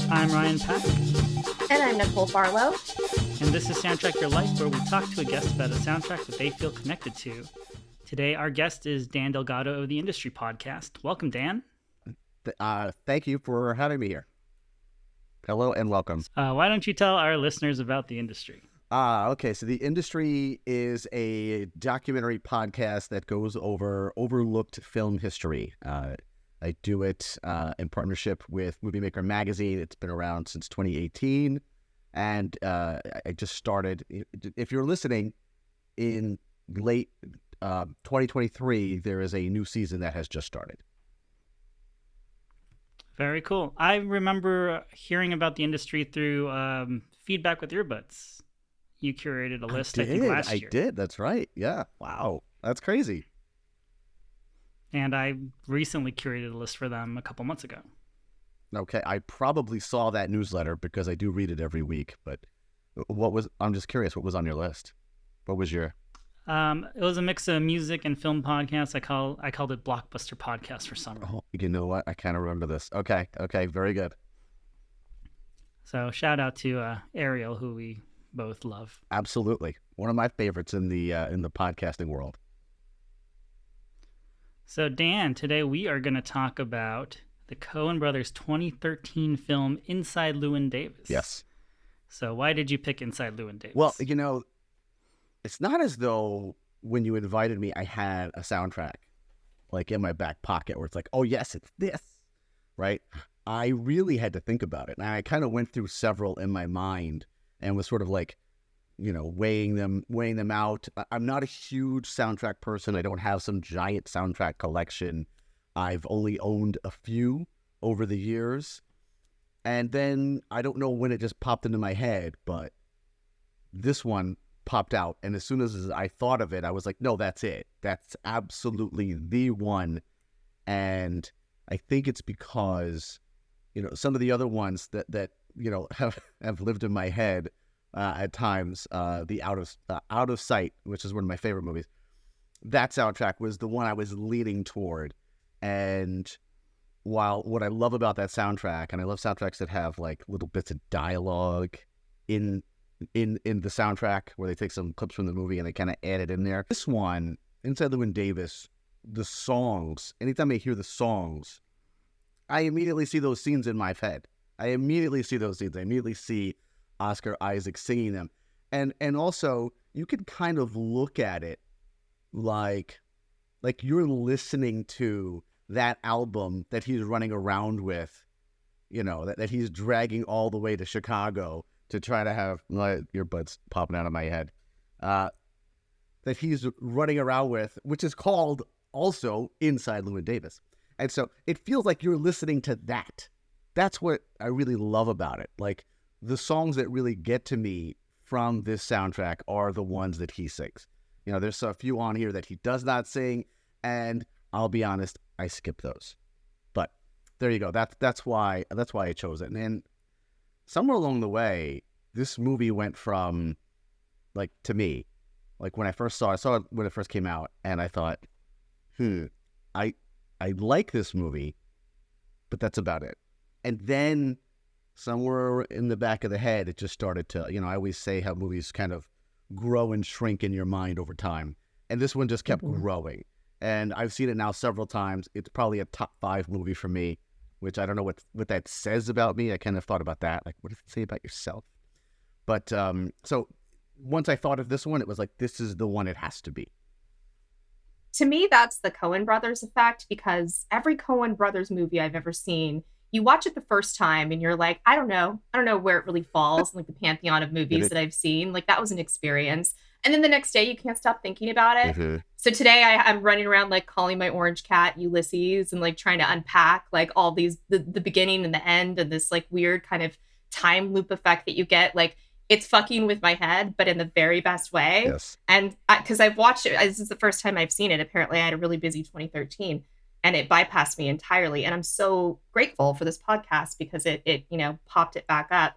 I'm Ryan Pack. And I'm Nicole Farlow. And this is Soundtrack Your Life, where we talk to a guest about a soundtrack that they feel connected to. Today, our guest is Dan Delgado of the Industry Podcast. Welcome, Dan. Thank you for having me here. Hello and welcome. Why don't you tell our listeners about the Industry? Okay. So the Industry is a documentary podcast that goes over overlooked film history. I do it in partnership with Movie Maker Magazine. It's been around since 2018. And I just started. If you're listening in late 2023, there is a new season that has just started. Very cool. I remember hearing about the Industry through feedback with Earbuds. You curated a list, I think, last year. I did. That's right. Yeah. Wow. That's crazy. And I recently curated a list for them a couple months ago. Okay. I probably saw that newsletter because I do read it every week. But I'm just curious, what was on your list? What was your... It was a mix of music and film podcasts. I called it Blockbuster Podcast for summer. Oh, you know what? I kind of remember this. Okay. Very good. So shout out to Ariel, who we both love. Absolutely. One of my favorites in the podcasting world. So Dan, today we are going to talk about the Coen Brothers 2013 film Inside Llewyn Davis. Yes. So why did you pick Inside Llewyn Davis? Well, it's not as though when you invited me, I had a soundtrack like in my back pocket where it's like, oh yes, it's this, right? I really had to think about it. And I kind of went through several in my mind and was sort of like, weighing them out. I'm not a huge soundtrack person. I don't have some giant soundtrack collection. I've only owned a few over the years. And then I don't know when it just popped into my head, but this one popped out. And as soon as I thought of it, I was like, no, that's it. That's absolutely the one. And I think it's because, some of the other ones that have lived in my head at times, the Out of Sight, which is one of my favorite movies, that soundtrack was the one I was leaning toward. And while what I love about that soundtrack, and I love soundtracks that have like little bits of dialogue in the soundtrack where they take some clips from the movie and they kind of add it in there. This one, Inside Llewyn Davis, the songs, anytime I hear the songs, I immediately see those scenes in my head. I immediately see Oscar Isaac singing them. And also, you can kind of look at it like you're listening to that album that he's running around with, that he's dragging all the way to Chicago to try to have my earbuds popping out of my head, that he's running around with, which is called also Inside Llewyn Davis. And so it feels like you're listening to that. That's what I really love about it. Like, the songs that really get to me from this soundtrack are the ones that he sings. There's a few on here that he does not sing, and I'll be honest, I skip those. But there you go. That's why I chose it. And somewhere along the way, this movie went from, like, to me, like when I saw it when it first came out, and I thought, I like this movie, but that's about it. And then somewhere in the back of the head, it just started to, I always say how movies kind of grow and shrink in your mind over time. And this one just kept growing. And I've seen it now several times. It's probably a top 5 movie for me, which I don't know what that says about me. I kind of thought about that. Like, what does it say about yourself? But so once I thought of this one, it was like, this is the one it has to be. To me, that's the Coen Brothers effect, because every Coen Brothers movie I've ever seen, you watch it the first time and you're like, I don't know where it really falls in like the pantheon of movies that I've seen. Like, that was an experience. And then the next day you can't stop thinking about it. Mm-hmm. So today I'm running around like calling my orange cat Ulysses and like trying to unpack like all these, the beginning and the end and this like weird kind of time loop effect that you get. Like, it's fucking with my head, but in the very best way. Yes. And because I've watched it, this is the first time I've seen it. Apparently I had a really busy 2013. And it bypassed me entirely. And I'm so grateful for this podcast because it popped it back up.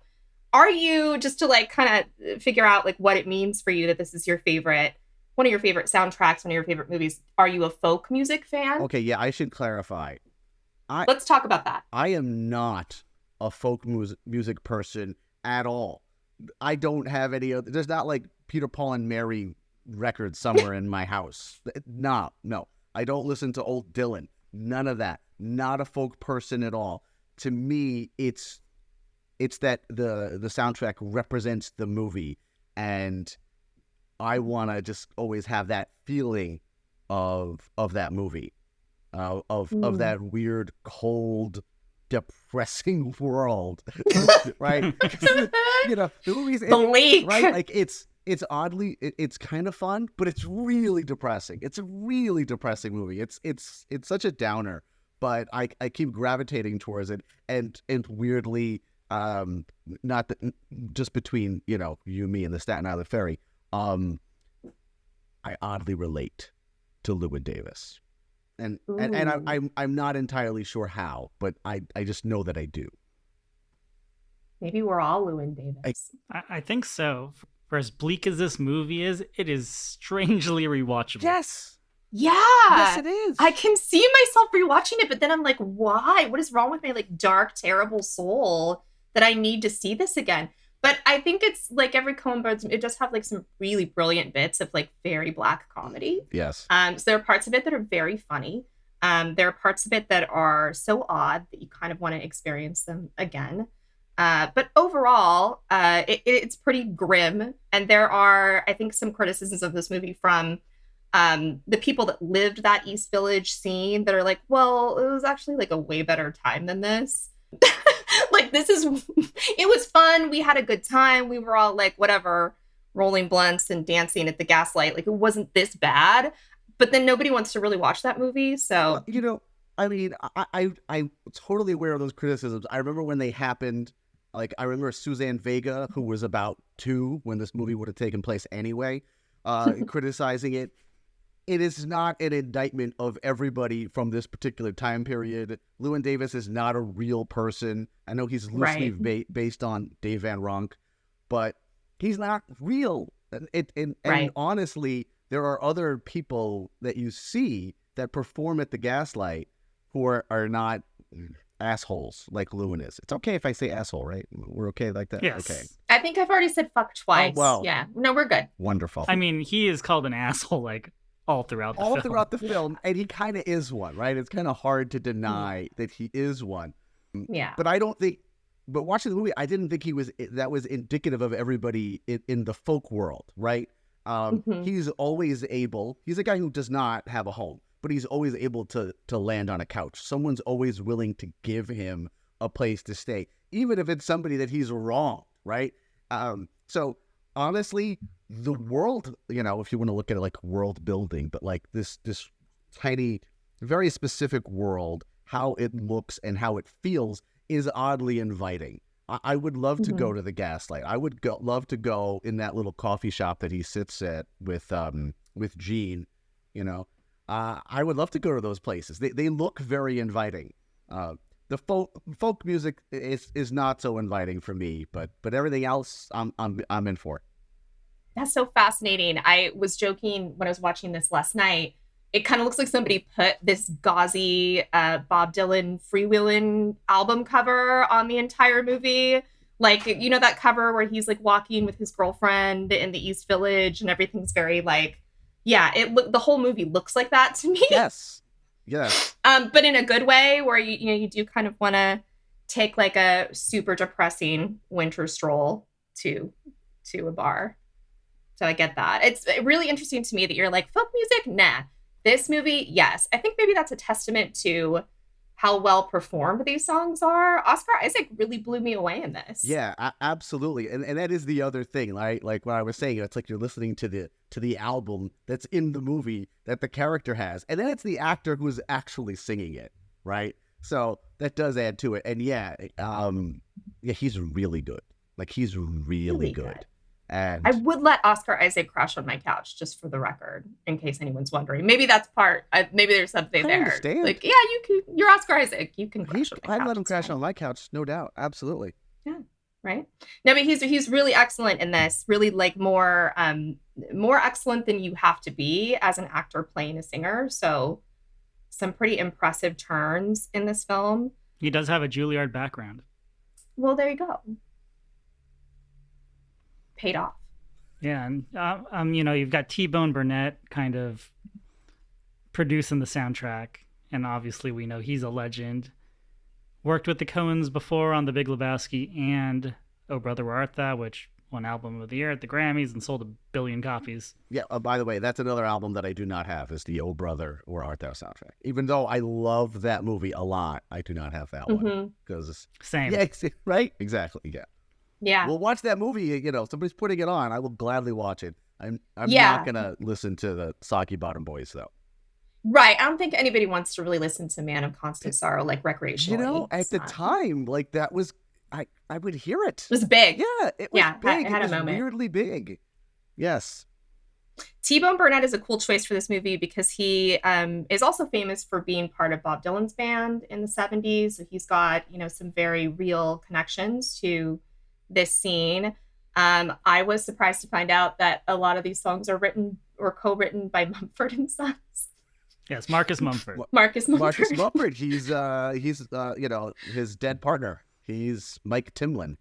Are you, just to like kind of figure out like what it means for you that this is your favorite one of your favorite soundtracks, one of your favorite movies. Are you a folk music fan? Okay, yeah, I should clarify. Let's talk about that. I am not a folk music person at all. I don't have any other. There's not like Peter, Paul, and Mary records somewhere in my house. No. I don't listen to old Dylan. None of that. Not a folk person at all. To me, it's that the soundtrack represents the movie, and I want to just always have that feeling of that movie, of that weird, cold, depressing world, right? The movie's bleak, right? Like it's oddly, it's kind of fun, but it's really depressing. It's a really depressing movie. It's such a downer, but I keep gravitating towards it, and weirdly, not that, just between you, me, and the Staten Island Ferry, I oddly relate to Llewyn Davis, and I'm not entirely sure how, but I just know that I do. Maybe we're all Llewyn Davis. I think so. For as bleak as this movie is, it is strangely rewatchable. Yes. Yeah. Yes, it is. I can see myself rewatching it, but then I'm like, why? What is wrong with my like dark, terrible soul that I need to see this again? But I think it's like every Coen Brothers, it does have like some really brilliant bits of like very Black comedy. Yes. So there are parts of it that are very funny. There are parts of it that are so odd that you kind of want to experience them again. But overall, it's pretty grim. And there are, I think, some criticisms of this movie from the people that lived that East Village scene that are like, well, it was actually like a way better time than this. Like, it was fun. We had a good time. We were all like, whatever, rolling blunts and dancing at the Gaslight. Like, it wasn't this bad. But then nobody wants to really watch that movie. So, I mean, I'm totally aware of those criticisms. I remember when they happened. Like, I remember Suzanne Vega, who was about 2 when this movie would have taken place anyway, criticizing it. It is not an indictment of everybody from this particular time period. Llewyn Davis is not a real person. I know he's loosely based on Dave Van Ronk, but he's not real. And honestly, there are other people that you see that perform at the Gaslight who are not assholes like Llewyn is. It's okay if I say asshole, right? We're okay like that? Yes. Okay. I think I've already said fuck twice. Oh, well. Yeah. No, we're good. Wonderful. I mean, he is called an asshole like all throughout the film, and he kind of is one, right? It's kind of hard to deny that he is one. Yeah. But watching the movie, I didn't think that was indicative of everybody in the folk world, right? He's always able. He's a guy who does not have a home, but he's always able to land on a couch. Someone's always willing to give him a place to stay, even if it's somebody that he's wronged, right? So honestly, the world, if you want to look at it like world building, but like this tiny, very specific world, how it looks and how it feels is oddly inviting. I would love to go to the Gaslight. I would love to go in that little coffee shop that he sits at with Gene. I would love to go to those places. They look very inviting. The folk music is not so inviting for me, but everything else I'm in for. That's so fascinating. I was joking when I was watching this last night. It kind of looks like somebody put this gauzy Bob Dylan freewheeling album cover on the entire movie. Like, that cover where he's like walking with his girlfriend in the East Village and everything's very like, yeah, the whole movie looks like that to me. Yes. But in a good way where you do kind of want to take like a super depressing winter stroll to a bar. So I get that. It's really interesting to me that you're like, folk music? Nah. This movie, yes. I think maybe that's a testament to how well performed these songs are. Oscar Isaac really blew me away in this. Yeah, absolutely. And that is the other thing, right? Like what I was saying, it's like you're listening to the album that's in the movie that the character has. And then it's the actor who's actually singing it, right? So that does add to it. And yeah, he's really good. Like he's really good. And I would let Oscar Isaac crash on my couch, just for the record, in case anyone's wondering. Maybe that's maybe there's something there. Understand. Like, yeah, you're Oscar Isaac. You can crash on my couch. I'd let him crash on my couch, no doubt. Absolutely. Yeah, right? No, but he's really excellent in this. Really, like, more excellent than you have to be as an actor playing a singer. So some pretty impressive turns in this film. He does have a Juilliard background. Well, there you go. Paid off. Yeah, and you've got Bone Burnett kind of producing the soundtrack, and obviously we know he's a legend. Worked with the Coens before on The Big Lebowski and Oh Brother Where Art Thou, which won Album of the Year at the Grammys and sold 1 billion copies. Yeah, by the way, that's another album that I do not have, is the Oh Brother Where Art Thou soundtrack. Even though I love that movie a lot, I do not have that one. Because Same. Yeah, right? Exactly, yeah. Yeah. We'll watch that movie, somebody's putting it on. I will gladly watch it. I'm not going to listen to the Soggy Bottom Boys, though. Right. I don't think anybody wants to really listen to Man of Constant Sorrow, like, recreationally. At the time, like, that was, I would hear it. It was big. Yeah, it was big. It had was a moment. Weirdly big. Yes. Bone Burnett is a cool choice for this movie because he is also famous for being part of Bob Dylan's band in the 70s. So he's got, some very real connections to this scene. I was surprised to find out that a lot of these songs are written or co-written by Mumford and Sons. Yes, Marcus Mumford. Marcus Mumford. He's his dead partner. He's Mike Timlin.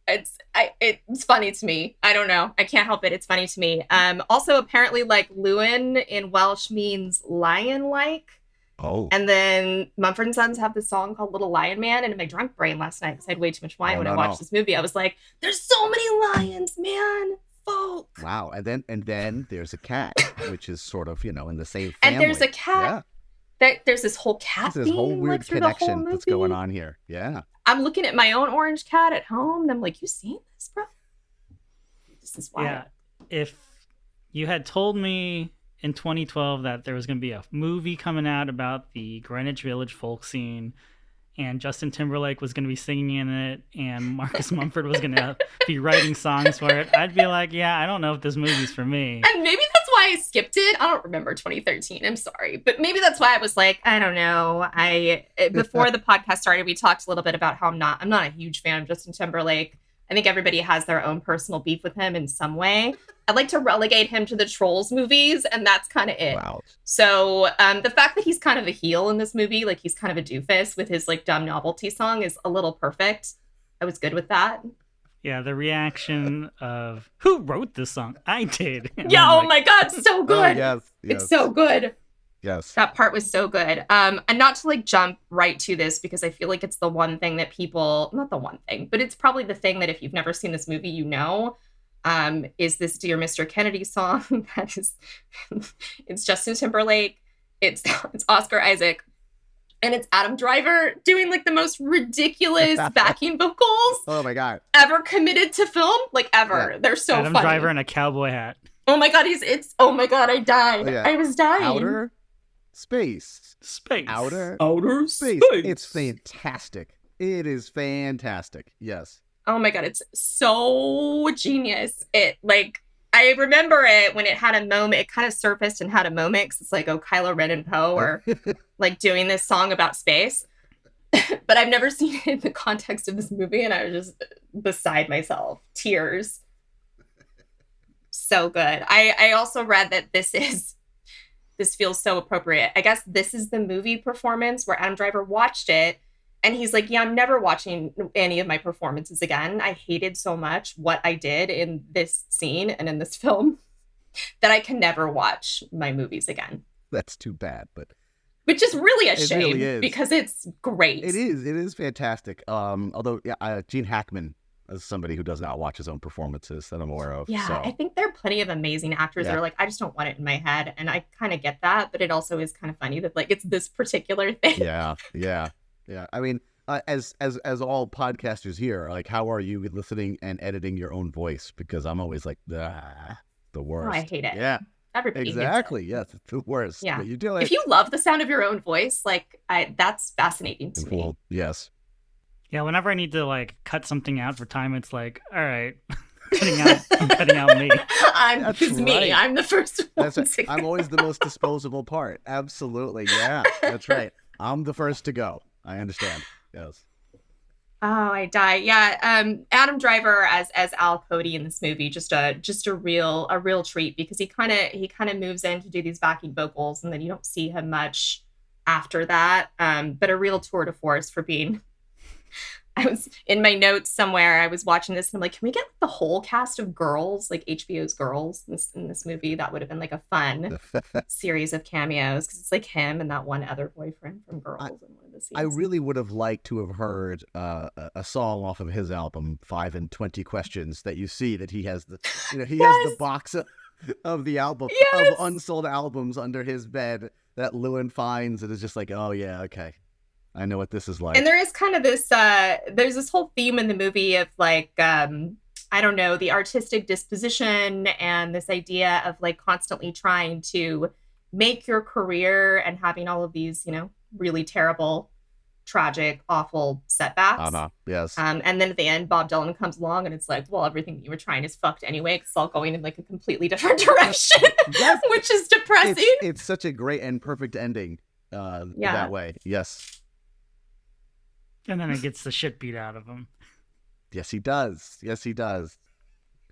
It's funny to me. I don't know. I can't help it. It's funny to me. Also, apparently, like, Llewyn in Welsh means lion-like. Oh. And then Mumford and Sons have this song called Little Lion Man. And in my drunk brain last night, because I had way too much wine when I watched this movie, I was like, there's so many lions, man. Folk. Wow. And then there's a cat, which is sort of, in the same family. And there's a cat. Yeah. There's this whole cat theme. There's this whole weird connection that's going on here. Yeah. I'm looking at my own orange cat at home, and I'm like, you seen this, bro? This is wild. Yeah. If you had told me in 2012 that there was going to be a movie coming out about the Greenwich Village folk scene, and Justin Timberlake was going to be singing in it, and Marcus Mumford was going to be writing songs for it, I'd be like, yeah, I don't know if this movie's for me. And maybe that's why I skipped it. I don't remember 2013. I'm sorry. But maybe that's why I was like, I don't know. Before the podcast started, we talked a little bit about how I'm not a huge fan of Justin Timberlake. I think everybody has their own personal beef with him in some way. I'd like to relegate him to the Trolls movies, and that's kind of it. Wow. So the fact that he's kind of a heel in this movie, like he's kind of a doofus with his like dumb novelty song, is a little perfect. I was good with that. Yeah, the reaction of, who wrote this song? I did. Yeah, oh my God, so good. Yes. It's so good. Yes. That part was so good. And not to like jump right to this, because I feel like it's the one thing that people, not the one thing, but it's probably the thing that if you've never seen this movie, is this Dear Mr. Kennedy song. That is, it's Justin Timberlake, it's Oscar Isaac, and it's Adam Driver doing like the most ridiculous backing vocals. Oh my God. Ever committed to film, like ever. Yeah. They're so Adam funny. Driver in a cowboy hat. Oh my God, oh my God, I died. Oh, yeah. I was dying. Outer space. Outer space. It's fantastic. It is fantastic. Yes. Oh my God, it's so genius. It like, I remember it when it had a moment, it kind of surfaced and had a moment, because it's like, oh, Kylo Ren and Poe are like doing this song about space. But I've never seen it in the context of this movie, and I was just beside myself. Tears. So good. I also read that this feels so appropriate. I guess this is the movie performance where Adam Driver watched it, and he's like, yeah, I'm never watching any of my performances again. I hated so much what I did in this scene and in this film that I can never watch my movies again. That's too bad, but... Which is really a shame, really is. Because it's great. It is fantastic. Although, Gene Hackman is somebody who does not watch his own performances that I'm aware of. Yeah, so. I think there are plenty of amazing actors that are like, I just don't want it in my head. And I kind of get that, but it also is kind of funny that like it's this particular thing. Yeah. I mean, as all podcasters here, like, how are you listening and editing your own voice? Because I'm always like, the worst. Oh, I hate it. Yeah. Everybody exactly. Yes, it's the worst. Yeah. But you do it. If you love the sound of your own voice, like, that's fascinating to me. Well, yes. Yeah, whenever I need to like cut something out for time, it's like, all right, I'm cutting out me. It's me. I'm the first one. I'm always the most disposable part. Absolutely. Yeah, that's right. I'm the first to go. I understand. Yes. Oh, I die. Yeah. Adam Driver as Al Cody in this movie, just a real treat because he kind of moves in to do these backing vocals and then you don't see him much after that. But a real tour de force for being. I was in my notes somewhere. I was watching this and I'm like, can we get the whole cast of Girls, like HBO's Girls, in this movie? That would have been like a fun series of cameos because it's like him and that one other boyfriend from Girls in one of the scenes. I really would have liked to have heard a song off of his album, 5 and 20 Questions, that you see that he has the, he has the box of the album of unsold albums under his bed that Llewyn finds and is just like, oh yeah, okay. I know what this is like. And there is kind of this, there's this whole theme in the movie of like, I don't know, the artistic disposition and this idea of like constantly trying to make your career and having all of these, really terrible, tragic, awful setbacks. Yes. And then at the end, Bob Dylan comes along and it's like, well, everything that you were trying is fucked anyway because it's all going in like a completely different direction, which is depressing. It's such a great and perfect ending that way. Yes. And then it gets the shit beat out of him. Yes, he does.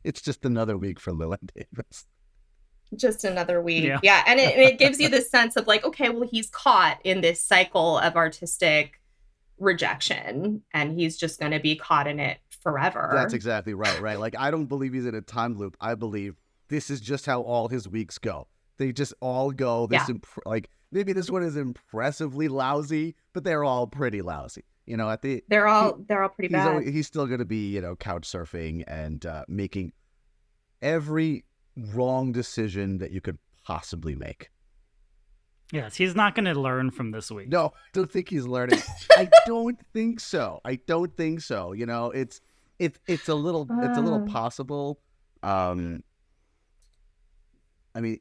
It's just another week for Llewyn Davis. Just another week. Yeah. And it gives you this sense of like, okay, well, he's caught in this cycle of artistic rejection and he's just going to be caught in it forever. That's exactly right. Like, I don't believe he's in a time loop. I believe this is just how all his weeks go. They just all go like maybe this one is impressively lousy, but they're all pretty lousy. They're all pretty bad. He's still going to be, couch surfing and making every wrong decision that you could possibly make. Yes, he's not going to learn from this week. No, I don't think he's learning. I don't think so. It's a little possible. I mean,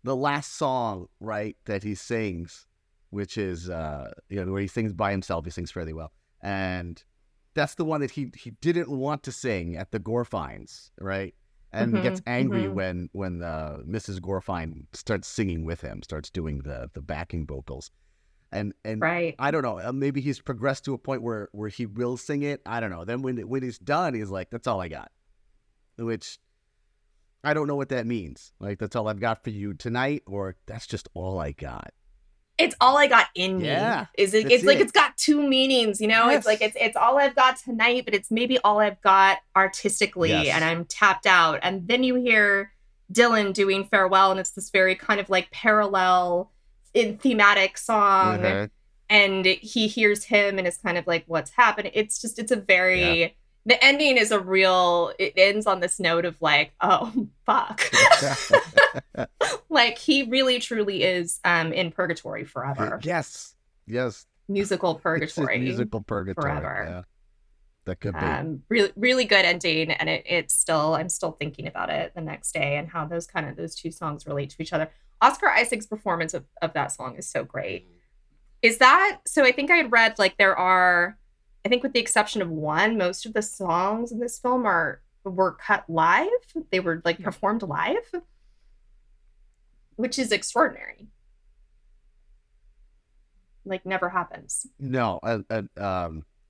the last song, right, that he sings, which is where he sings by himself. He sings fairly well, and that's the one that he didn't want to sing at the Gorfines, right? And gets angry when Mrs. Gorfine starts singing with him, starts doing the backing vocals, and right. I don't know. Maybe he's progressed to a point where he will sing it. I don't know. Then when he's done, he's like, "That's all I got," which I don't know what that means. Like, that's all I've got for you tonight, or that's just all I got. It's all I got in me. It's like it's got two meanings, Yes. It's like it's all I've got tonight, but it's maybe all I've got artistically, and I'm tapped out. And then you hear Dylan doing Farewell, and it's this very kind of like parallel in thematic song, and he hears him and is kind of like, what's happening? It's a very the ending is it ends on this note of like, oh, fuck. Like, he really, truly is in purgatory forever. Yes. Musical purgatory. Musical purgatory. Forever. Yeah. That could be. Really, really good ending. And I'm still thinking about it the next day and how those two songs relate to each other. Oscar Isaac's performance of that song is so great. So I think I had read like there are, I think with the exception of one, most of the songs in this film were cut live. They were like performed live, which is extraordinary. Like, never happens. No,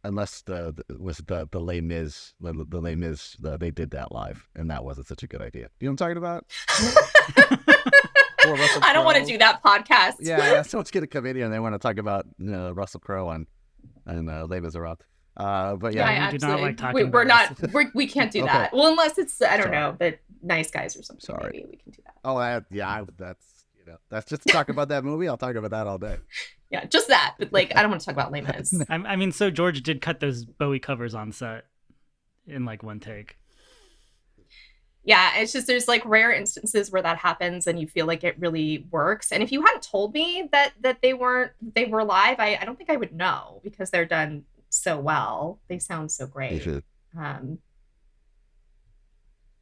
unless the Les Mis, the Les Mis, they did that live, and that wasn't such a good idea. You know what I'm talking about? I don't want to do that podcast. Yeah, someone's gonna come in here and they want to talk about Russell Crowe and Les Miserables. But yeah, we do not like talking about we can't do that. Well, unless it's I don't know, but Nice Guys or something. Sorry. Maybe we can do that. Oh, that's just to talk about that movie. I'll talk about that all day. Yeah, just that. But like, I don't want to talk about Les Mis. I mean, so George did cut those Bowie covers on set in like one take. Yeah, it's just there's like rare instances where that happens and you feel like it really works. And if you hadn't told me that they were live, I don't think I would know because they're done so well. They sound so great.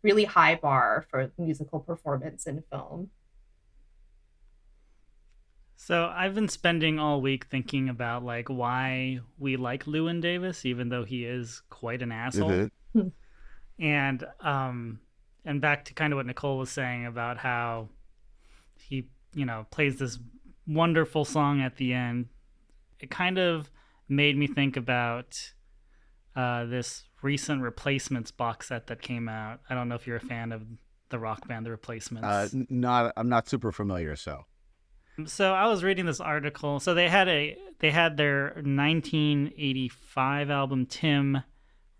Really high bar for musical performance in film. So I've been spending all week thinking about like why we like Llewyn Davis, even though he is quite an asshole. And back to kind of what Nicole was saying about how he, plays this wonderful song at the end. It kind of made me think about this recent Replacements box set that came out. I don't know if you're a fan of the rock band The Replacements. I'm not super familiar. So I was reading this article. So they had their 1985 album Tim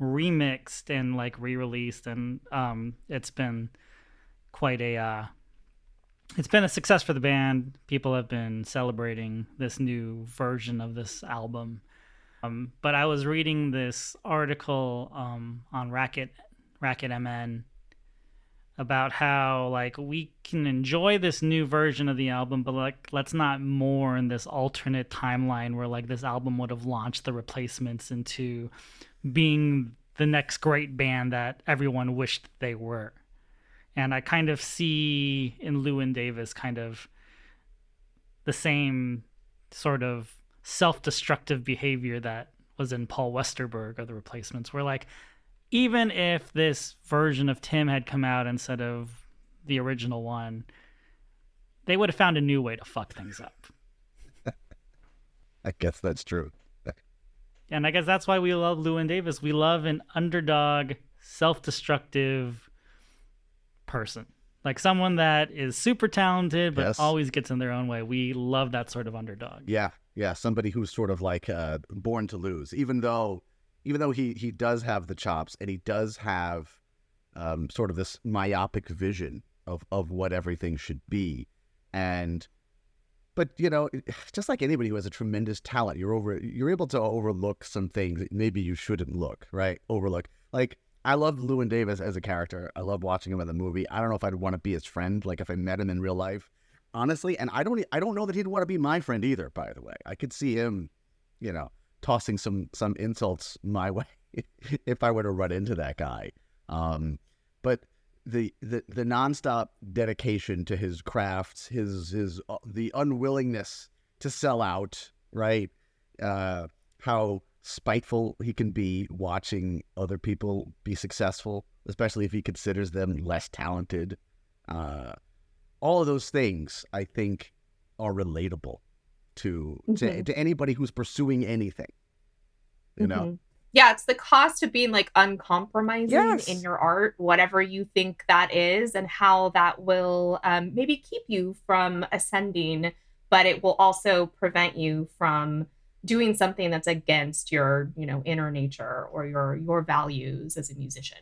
remixed and like re-released, and it's been quite a it's been a success for the band. People have been celebrating this new version of this album. But I was reading this article on Racket MN about how like we can enjoy this new version of the album, but like let's not mourn this alternate timeline where like this album would have launched the Replacements into being the next great band that everyone wished they were. And I kind of see in Llewyn Davis kind of the same sort of self-destructive behavior that was in Paul Westerberg of the Replacements, where like even if this version of Tim had come out instead of the original one, they would have found a new way to fuck things up. I guess that's true. And I guess that's why we love Llewyn Davis. We love an underdog, self-destructive person. Like someone that is super talented, but always gets in their own way. We love that sort of underdog. Yeah. Somebody who's sort of like born to lose, even though he does have the chops and he does have sort of this myopic vision of what everything should be. But you know, just like anybody who has a tremendous talent, you're able to overlook some things that maybe you shouldn't overlook. Like I love Llewyn Davis as a character. I love watching him in the movie. I don't know if I'd want to be his friend, like if I met him in real life, honestly. And I don't know that he'd want to be my friend either, by the way. I could see him, you know, tossing some insults my way if I were to run into that guy. But the nonstop dedication to his craft, the unwillingness to sell out, right? How spiteful he can be watching other people be successful, especially if he considers them less talented. All of those things, I think, are relatable to anybody who's pursuing anything, you know? Yeah, it's the cost of being like uncompromising in your art, whatever you think that is, and how that will maybe keep you from ascending, but it will also prevent you from doing something that's against your, you know, inner nature or your values as a musician.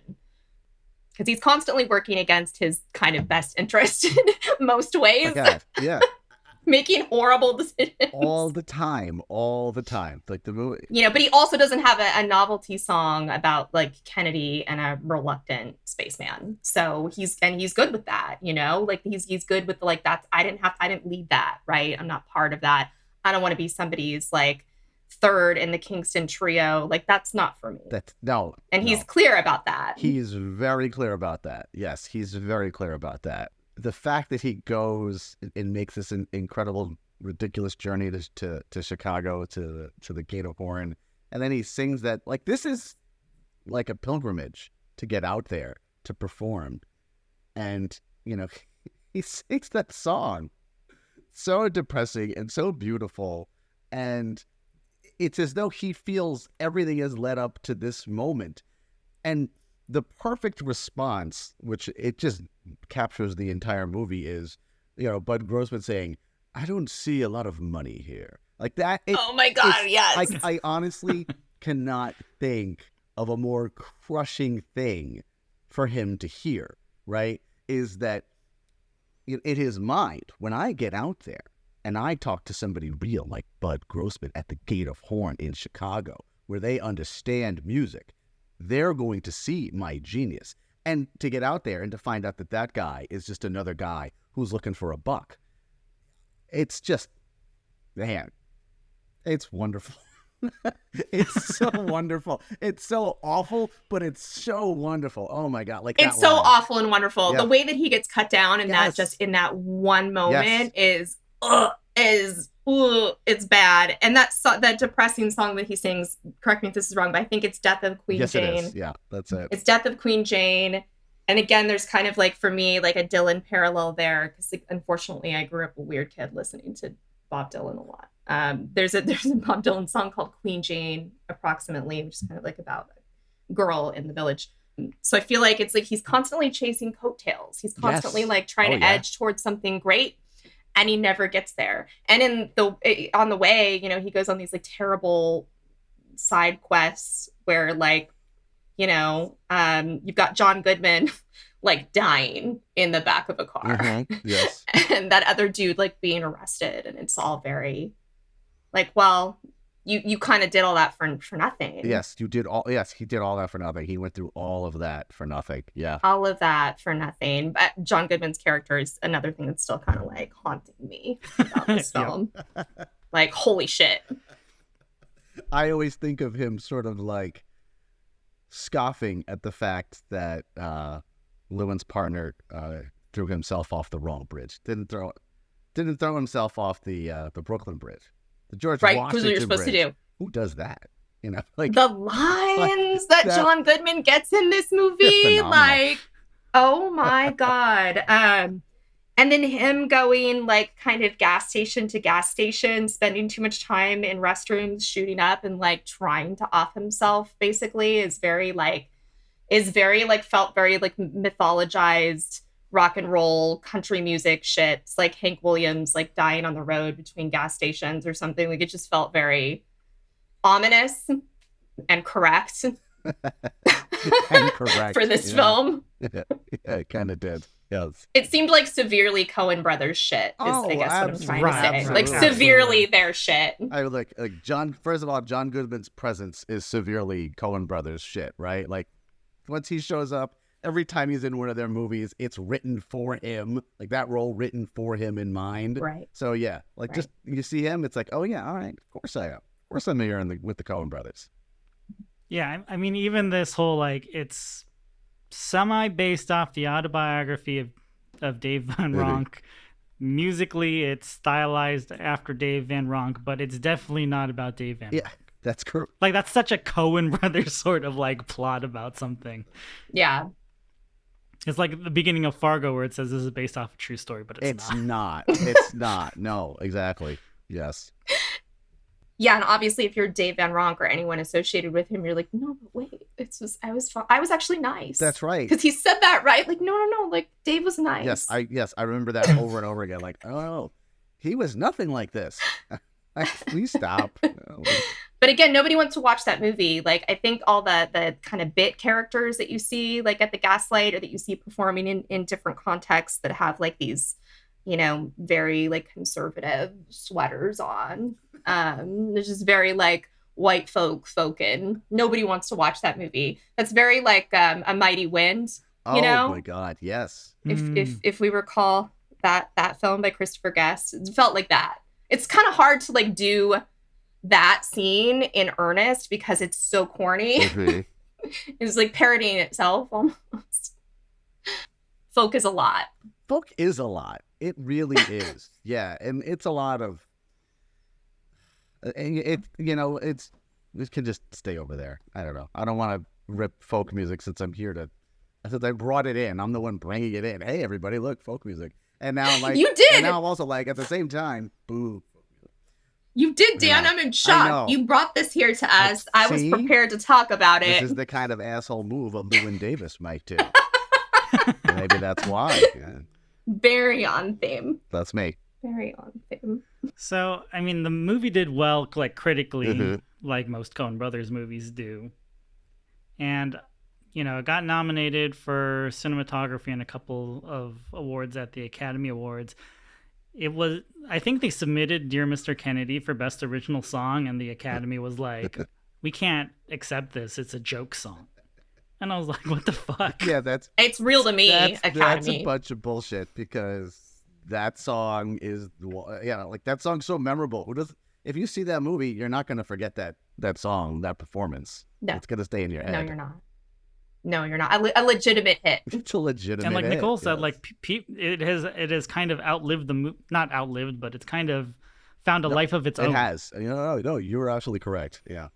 Because he's constantly working against his kind of best interest in most ways. Yeah. Making horrible decisions all the time, like the movie, you know. But he also doesn't have a novelty song about like Kennedy and a reluctant spaceman, so he's good with that, you know. Like he's good with like that's I didn't lead that, right? I'm not part of that. I don't want to be somebody's like third in the Kingston trio. Like that's not for me. He's clear about that. He's very clear about that. Yes, he's very clear about that. The fact that he goes and makes this incredible, ridiculous journey to Chicago, to the Gate of Horn, and then he sings that, like, this is like a pilgrimage to get out there to perform. And, you know, he sings that song so depressing and so beautiful. And it's as though he feels everything has led up to this moment. And the perfect response, which it just captures the entire movie, is, you know, Bud Grossman saying, "I don't see a lot of money here." Like that. Oh my God, yes. I honestly cannot think of a more crushing thing for him to hear, right? Is that in his mind, when I get out there and I talk to somebody real like Bud Grossman at the Gate of Horn in Chicago, where they understand music, they're going to see my genius. And to get out there and to find out that that guy is just another guy who's looking for a buck, it's just, man, it's wonderful. It's so wonderful. It's so awful, but it's so wonderful. Oh my God. Like it's so awful and wonderful. Yeah. The way that he gets cut down and that just in that one moment is it's bad. And that depressing song that he sings, correct me if this is wrong, but I think it's Death of Queen Jane. It is. Yeah, that's it. It's Death of Queen Jane. And again, there's kind of like, for me, like a Dylan parallel there, because like, unfortunately I grew up a weird kid listening to Bob Dylan a lot. There's a Bob Dylan song called Queen Jane, approximately, which is kind of like about girl in the village. So I feel like it's like he's constantly chasing coattails. He's constantly Yes. like trying to edge towards something great, and he never gets there. And on the way, you know, he goes on these like terrible side quests where like, you know, you've got John Goodman like dying in the back of a car. Yes. And that other dude like being arrested, and it's all very like, well, you kind of did all that for nothing. Yes, he did all that for nothing. He went through all of that for nothing. Yeah. All of that for nothing. But John Goodman's character is another thing that's still kind of like haunting me about this film. Like, holy shit. I always think of him sort of like scoffing at the fact that Llewyn's partner threw himself off the wrong bridge. Didn't throw himself off the Brooklyn Bridge. The George Right, Washington because what you're supposed Bridge. to do. Who does that? You know, like The lines that John Goodman gets in this movie, phenomenal. like, oh my God. And then him going like kind of gas station to gas station, spending too much time in restrooms, shooting up and like trying to off himself basically felt very like mythologized rock and roll country music shit. It's like Hank Williams like dying on the road between gas stations or something. Like it just felt very ominous and correct. and correct for this film. Yeah, it kind of did. Yes. It seemed like severely Coen Brothers shit, I guess what I'm trying to say. absolutely. Like severely their shit. I would like John. First of all, John Goodman's presence is severely Coen Brothers shit, right? Like once he shows up, every time he's in one of their movies, it's written for him, like that role written for him in mind. Right. So yeah, like just you see him, it's like, oh yeah, all right, of course I am. Of course I'm here with the Coen Brothers. Yeah, I mean, even this whole like it's semi based off the autobiography of Dave Van Ronk. Musically, it's stylized after Dave Van Ronk, but it's definitely not about Dave Van Ronk. Yeah, that's correct. Like that's such a Coen Brothers sort of like plot about something. Yeah. It's like the beginning of Fargo where it says this is based off a true story, but it's not. It's not. No, exactly. Yes. Yeah, and obviously if you're Dave Van Ronk or anyone associated with him, you're like, no, but wait, I was actually nice. That's right. Because he said that, right? Like, no, like Dave was nice. Yes, I remember that over and over again. Like, oh, he was nothing like this. Please stop. But again, nobody wants to watch that movie. Like, I think all the kind of bit characters that you see, like at the Gaslight, or that you see performing in different contexts that have like these, you know, very like conservative sweaters on. There's just very like white folkin. Nobody wants to watch that movie. That's very like A Mighty Wind. You know? Oh my God, yes. If we recall that film by Christopher Guest, it felt like that. It's kind of hard to like do that scene in earnest because it's so corny. Mm-hmm. It's like parodying itself almost. Folk is a lot. Folk is a lot. It really is. Yeah, and it's a lot of. It can just stay over there. I don't know. I don't want to rip folk music since I'm here to. Since I brought it in, I'm the one bringing it in. Hey, everybody, look, folk music. And now I'm like, you did. And now I'm also like, at the same time, boo. You did, Dan. Yeah. I'm in shock. You brought this here to us. See? I was prepared to talk about it. This is the kind of asshole move a Llewyn Davis might do. Maybe that's why. Yeah. Very on theme. That's me. Very on theme. So, I mean, the movie did well, like critically, like most Coen Brothers movies do. And, you know, it got nominated for cinematography and a couple of awards at the Academy Awards. I think they submitted Dear Mr. Kennedy for Best Original Song, and the Academy was like, we can't accept this. It's a joke song. And I was like, what the fuck? Yeah, it's real to me, Academy. That's a Academy. bunch of bullshit because that song is, like that song's so memorable. If you see that movie, you're not going to forget that song, that performance. No. It's going to stay in your head. No, you're not. A legitimate hit. It's a legitimate and like hit, Nicole said, yes. like it has kind of outlived the movie. Not outlived, but it's kind of found a life of its own. It has. No, you were absolutely correct. Yeah.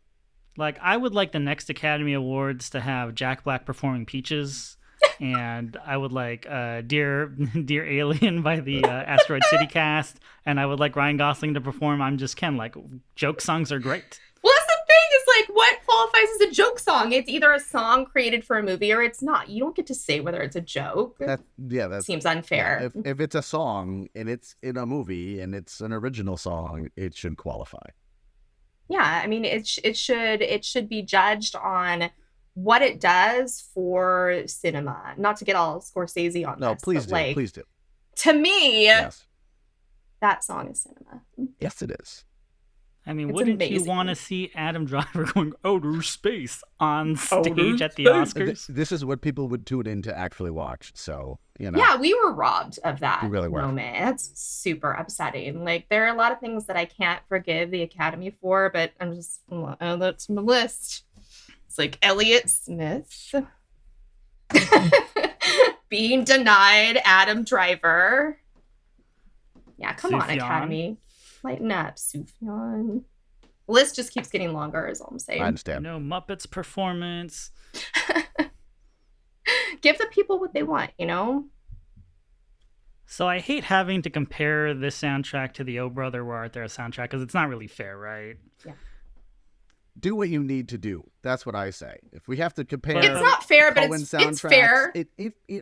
Like, I would like the next Academy Awards to have Jack Black performing Peaches, and I would like Dear Alien by the Asteroid City cast, and I would like Ryan Gosling to perform I'm Just Ken. Like, joke songs are great. Well, that's the thing. Is like, what qualifies as a joke song? It's either a song created for a movie or it's not. You don't get to say whether it's a joke. That seems unfair. Yeah, if it's a song and it's in a movie and it's an original song, it should qualify. Yeah, I mean, it should be judged on what it does for cinema. Not to get all Scorsese on No, this, please but do. Please do. To me, Yes. that song is cinema. Yes, it is. I mean, It's wouldn't you amazing. want to see Adam Driver going outer space on stage at the Oscars? This is what people would tune in to actually watch. So, you know. Yeah, we were robbed of that We really were. moment. That's super upsetting. Like, there are a lot of things that I can't forgive the Academy for, but I'm just, oh, that's my list. It's like Elliott Smith being denied Adam Driver. Yeah, come on, Sufjan. Academy. Lighten up, Sufjan. The list just keeps getting longer, is all I'm saying. I understand. Muppets performance. Give the people what they want, you know? So I hate having to compare this soundtrack to the Oh Brother Where Art Thou soundtrack because it's not really fair, right? Yeah. Do what you need to do. That's what I say. If we have to compare, It's not fair, but Coen it's soundtracks, fair.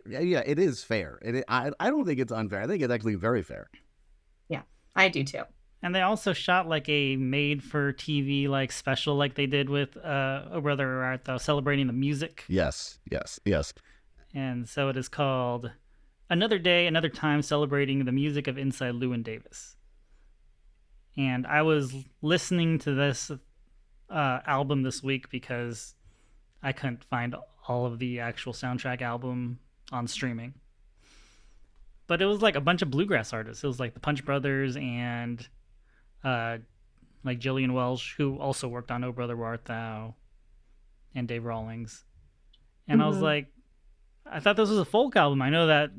Yeah, it is fair. I don't think it's unfair. I think it's actually very fair. Yeah, I do too. And they also shot like a made-for-TV like special, like they did with Oh Brother Where Art Thou, celebrating the music. Yes. And so it is called Another Day, Another Time, celebrating the music of Inside Llewyn Davis. And I was listening to this album this week because I couldn't find all of the actual soundtrack album on streaming. But it was like a bunch of bluegrass artists. It was like the Punch Brothers and like Jillian Welsh, who also worked on Oh Brother Where Art Thou, and Dave Rawlings. And I was like, I thought this was a folk album. I know that,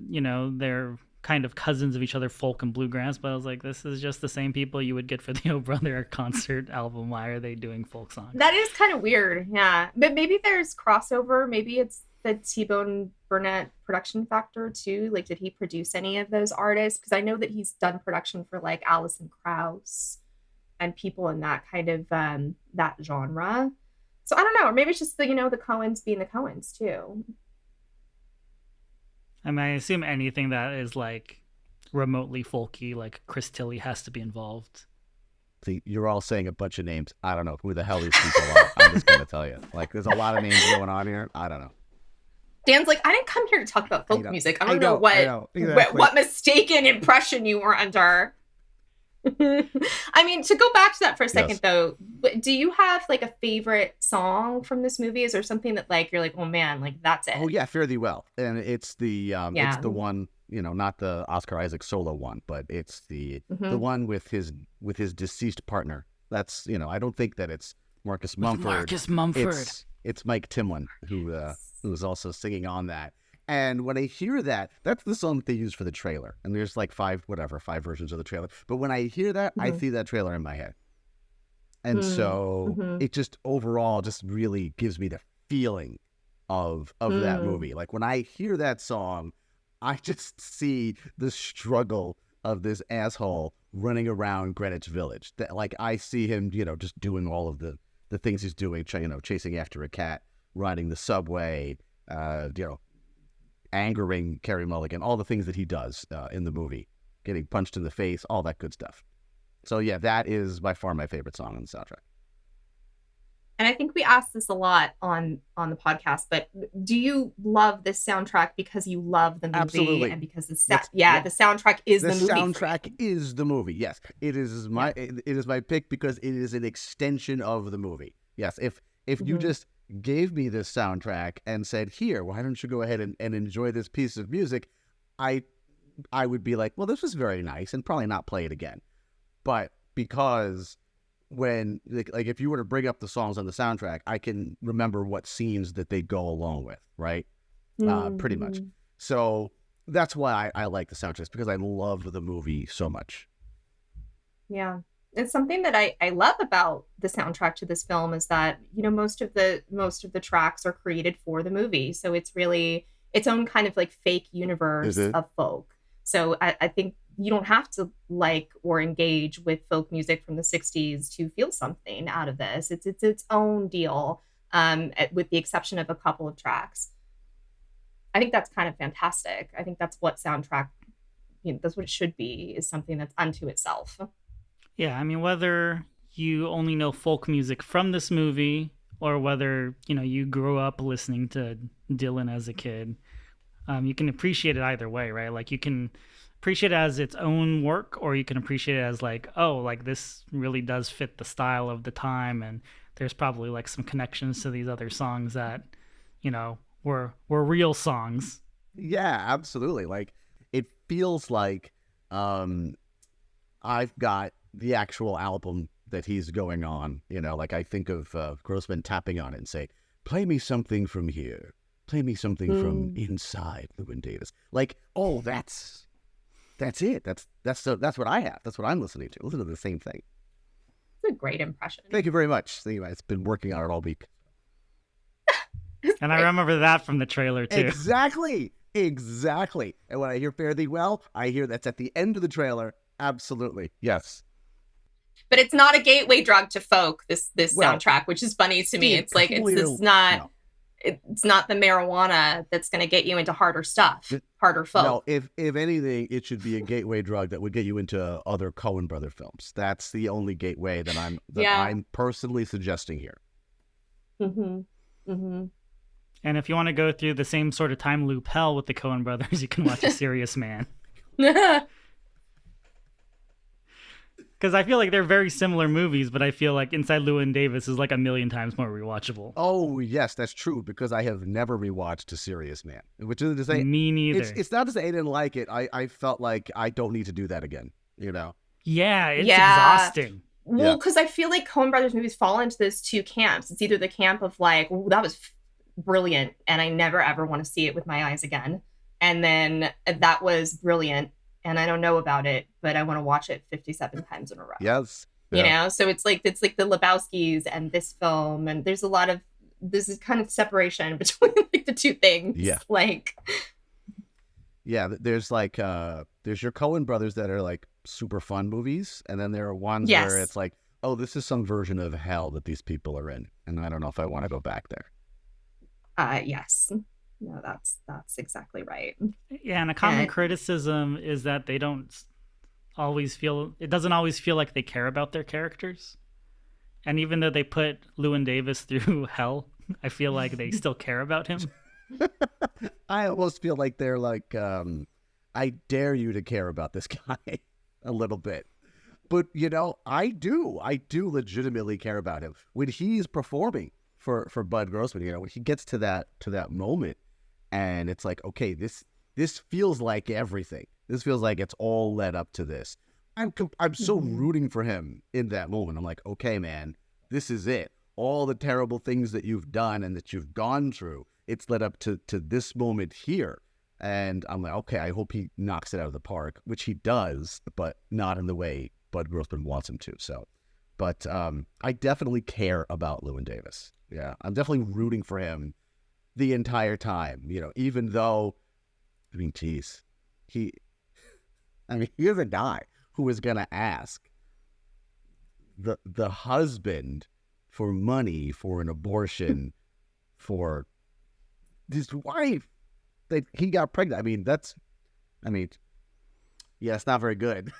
they're kind of cousins of each other, folk and bluegrass, but I was like, this is just the same people you would get for the Oh Brother concert album. Why are they doing folk songs? That is kind of weird, yeah. But maybe there's crossover. Maybe it's the Bone Burnett production factor too. Like, did he produce any of those artists? Because I know that he's done production for like Alison Krauss and people in that kind of that genre. So I don't know. Or maybe it's just the the Coens being the Coens too. I mean, I assume anything that is like remotely folky, like Chris Tilley, has to be involved. See, you're all saying a bunch of names. I don't know who the hell these people are. I'm just going to tell you. Like, there's a lot of names going on here. I don't know. Dan's like, I didn't come here to talk about folk music. I don't know exactly. what mistaken impression you were under. I mean, to go back to that for a second, though, do you have like a favorite song from this movie? Is there something that like you're like, oh man, like that's it? Oh yeah, Fare Thee Well, and it's the it's the one, not the Oscar Isaac solo one, but it's the one with his deceased partner. That's I don't think that it's Marcus Mumford. It's Mike Timlin who is also singing on that. And when I hear that, that's the song that they use for the trailer. And there's like five versions of the trailer. But when I hear that, I see that trailer in my head. And so it just overall just really gives me the feeling of that movie. Like when I hear that song, I just see the struggle of this asshole running around Greenwich Village. That, like, I see him, just doing all of the things he's doing, chasing after a cat, riding the subway, angering Carey Mulligan, all the things that he does in the movie, getting punched in the face, all that good stuff. So yeah, that is by far my favorite song on the soundtrack. And I think we asked this a lot on the podcast, but do you love this soundtrack because you love the movie? Absolutely. And because the soundtrack is the movie. The soundtrack is the movie. Yes, it is it is my pick because it is an extension of the movie. Yes, if you just gave me this soundtrack and said, here, why don't you go ahead and enjoy this piece of music, I would be like, well, this was very nice, and probably not play it again. But because when, like, if you were to bring up the songs on the soundtrack, I can remember what scenes that they go along with, right? Pretty much. So that's why I like the soundtracks, because I love the movie so much. Yeah. It's something that I love about the soundtrack to this film is that, most of the tracks are created for the movie. So it's really its own kind of like fake universe of folk. So I think you don't have to like or engage with folk music from the 60s to feel something out of this. It's its own deal, with the exception of a couple of tracks. I think that's kind of fantastic. I think that's what soundtrack, that's what it should be, is something that's unto itself. Yeah, I mean, whether you only know folk music from this movie or whether, you grew up listening to Dylan as a kid, you can appreciate it either way, right? Like, you can appreciate it as its own work, or you can appreciate it as like, oh, like this really does fit the style of the time, and there's probably like some connections to these other songs that, were real songs. Yeah, absolutely. Like, it feels like I've got the actual album that he's going on. Like I think of Grossman tapping on it and say, "Play me something from here. Play me something from inside Llewyn Davis." Like, oh, that's it. That's what I have. That's what I'm listening to. Listen to the same thing. It's a great impression. Thank you very much. It's been working on it all week. And I remember that from the trailer too. Exactly. And when I hear Fare Thee Well, I hear that's at the end of the trailer. Absolutely. Yes. But it's not a gateway drug to folk, this soundtrack, which is funny to me. It's like, it's not... No. It's not the marijuana that's going to get you into harder stuff, harder folk. No, if anything, it should be a gateway drug that would get you into other Coen Brothers films. That's the only gateway that I'm personally suggesting here. Mm-hmm. Mm-hmm. And if you want to go through the same sort of time loop hell with the Coen Brothers, you can watch A Serious Man. Because I feel like they're very similar movies, but I feel like Inside Llewyn Davis is like a million times more rewatchable. Oh, yes, that's true, because I have never rewatched A Serious Man. Which is to say, me neither. It's not to say I didn't like it. I felt like I don't need to do that again, Yeah, it's exhausting. Well, because I feel like Coen Brothers movies fall into those two camps. It's either the camp of like, oh, that was brilliant, and I never ever want to see it with my eyes again. And then that was brilliant, and I don't know about it, but I want to watch it 57 times in a row. Yes. Yeah. So it's like the Lebowskis and this film, and there's a lot of this is kind of separation between like the two things. Yeah. Like, yeah, there's like there's your Coen Brothers that are like super fun movies, and then there are ones where it's like, oh, this is some version of hell that these people are in, and I don't know if I want to go back there. Yes. No, that's exactly right. Yeah, and a common criticism is that it doesn't always feel like they care about their characters. And even though they put Llewyn Davis through hell, I feel like they still care about him. I almost feel like they're like, I dare you to care about this guy a little bit. But, I do legitimately care about him. When he's performing for Bud Grossman, when he gets to that moment, and it's like, okay, this feels like everything. This feels like it's all led up to this. I'm so rooting for him in that moment. I'm like, okay, man, this is it. All the terrible things that you've done and that you've gone through, it's led up to this moment here. And I'm like, okay, I hope he knocks it out of the park, which he does, but not in the way Bud Grossman wants him to. So, but I definitely care about Llewyn Davis. Yeah, I'm definitely rooting for him the entire time, even though, geez, here's a guy who is going to ask the husband for money for an abortion for his wife that he got pregnant. Yeah, it's not very good.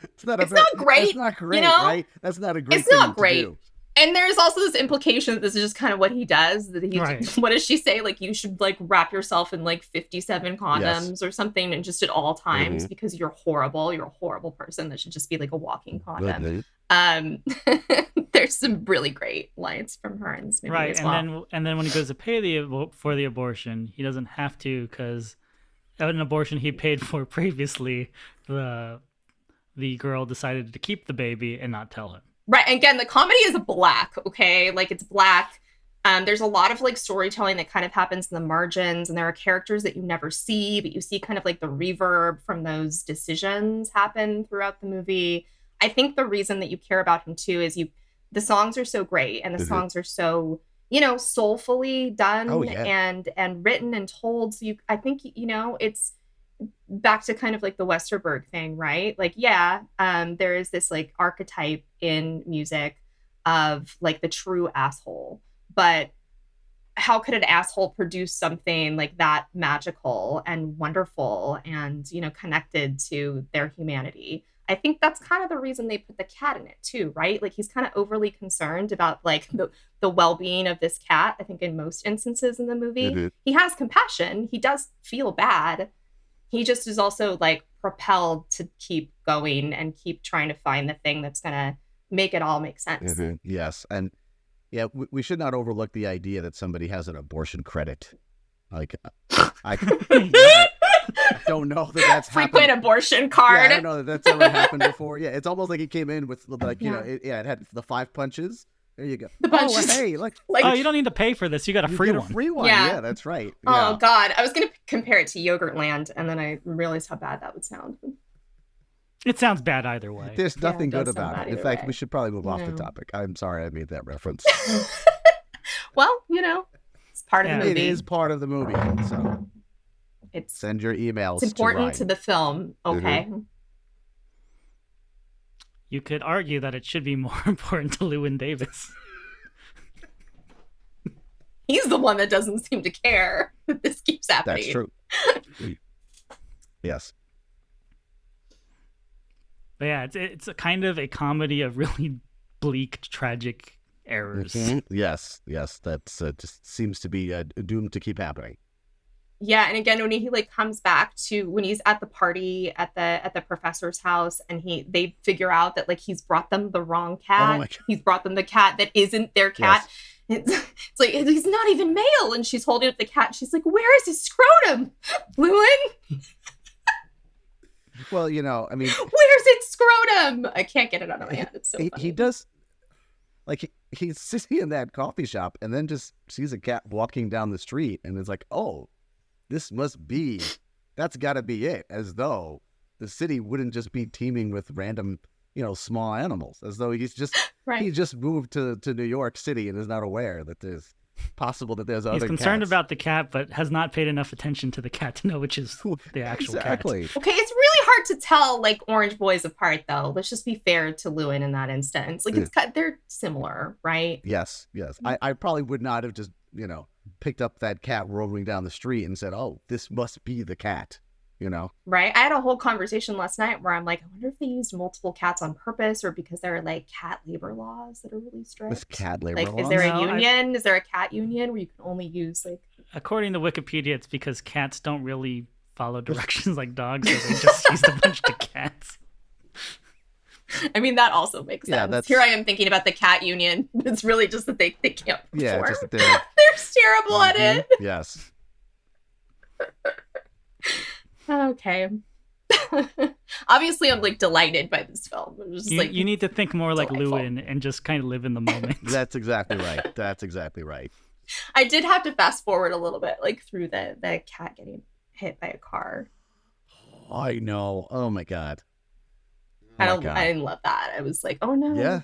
It's not great. It's not great, right? That's not a great thing to do. And there's also this implication that this is just kind of what he does. That he, right. What does she say? Like, you should like wrap yourself in like 57 condoms or something, and just at all times because you're horrible. You're a horrible person. That should just be like a walking condom. There's some really great lines from her in this movie as well. And then when he goes to pay for the abortion, he doesn't have to, because an abortion he paid for previously, the girl decided to keep the baby and not tell him. Right. And again, the comedy is black. Okay. Like, it's black. There's a lot of like storytelling that kind of happens in the margins, and there are characters that you never see, but you see kind of like the reverb from those decisions happen throughout the movie. I think the reason that you care about him too is the songs are so great, and the songs are so, soulfully done and written and told. So I think, back to kind of like the Westerberg thing, right? Like, yeah, there is this like archetype in music of like the true asshole, but how could an asshole produce something like that magical and wonderful and, you know, connected to their humanity? I think that's kind of the reason they put the cat in it too, right? Like he's kind of overly concerned about like the well-being of this cat. I think in most instances in the movie, he has compassion. He does feel bad. He just is also like propelled to keep going and keep trying to find the thing that's going to make it all make sense. Yes. And yeah, we should not overlook the idea that somebody has an abortion credit. Like, I don't know that that's frequent happened. abortion card. Yeah, I don't know that that's ever happened before. Yeah, it's almost like he came in with like, you know, it had the 5 punches. There you go. The punches. Oh, hey, like, oh, you don't need to pay for this. You got a free one. Free one. Yeah. Yeah, that's right. Oh Yeah. God, I was gonna compare it to Yogurtland, and then I realized how bad that would sound. It sounds bad either way. There's nothing it does good sound about bad it. In either fact, way. we should probably move off the No. topic. I'm sorry I made that reference. Well, you know, it's part of the It movie. is part of the movie. So It's send your emails. it's important to to the film. Okay. You could argue that it should be more important to Llewyn Davis. He's the one that doesn't seem to care that this keeps happening. That's true. Yes. But yeah, it's a kind of a comedy of really bleak, tragic errors. Mhm. Yes. That's just seems to be doomed to keep happening. Yeah, and again, when he like comes back to when he's at the party at the professor's house, and they figure out that like he's brought them the wrong cat. Oh my God. He's brought them the cat that isn't their cat. It's like he's not even male, and she's holding up the cat. And she's like, "Where is his scrotum, Llewyn? Well, you know, I mean, Where's its scrotum? I can't get it out of my head. It's so funny. he does. Like he's sitting in that coffee shop and then just sees a cat walking down the street and is like, "Oh, this must be. That's got to be it." As though the city wouldn't just be teeming with random, you know, small animals. As though he's just Right. he just moved to New York City and is not aware that there's possible that there's other. He's concerned cats. about the cat, but has not paid enough attention to the cat to know which is the actual Exactly. Okay, it's really hard to tell like Orange Boys apart, though. Let's just be fair to Llewyn in that instance. Like they're similar, right? Yes. I probably would not have just, you know, picked up that cat roaming down the street and said, "Oh, this must be the cat," you know? Right. I had a whole conversation last night where I'm like, I wonder if they used multiple cats on purpose or because there are like cat labor laws that are really strict. This cat labor Like, laws? is there a No, union? Is there a cat union where you can only use like? According to Wikipedia, it's because cats don't really follow directions like dogs, so they just used a bunch of cats. I mean, that also makes Yeah, sense. that's- Here I am thinking about the cat union. It's really just that they can't perform. Yeah, just that they're They're terrible at it. Yes. Okay. Obviously, I'm like delighted by this film. I'm just like, You need to think more like delightful. Llewyn and just kind of live in the moment. That's exactly right. That's exactly right. I did have to fast forward a little bit, like through the cat getting hit by a car. I know. Oh my God. I Oh my God. didn't love that. I was like, oh no. Yeah.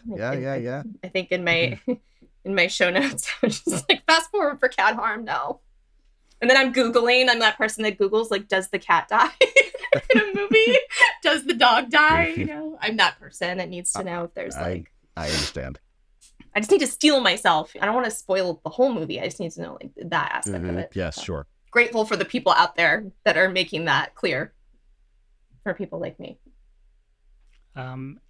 I think in my show notes, I was just like, fast forward for cat harm, no. And then I'm I'm that person that Googles like, does the cat die in a movie? Does the dog die? You know, I'm that person that needs to know if there's like. I understand. I just need to steel myself. I don't want to spoil the whole movie. I just need to know like that aspect of it. Yes, So, sure. grateful for the people out there that are making that clear for people like me.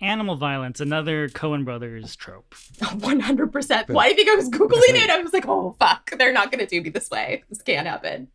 Animal violence, another Coen Brothers trope. 100%. Why do you think I was Googling it? I was like, oh, fuck. They're not going to do me this way. This can't happen.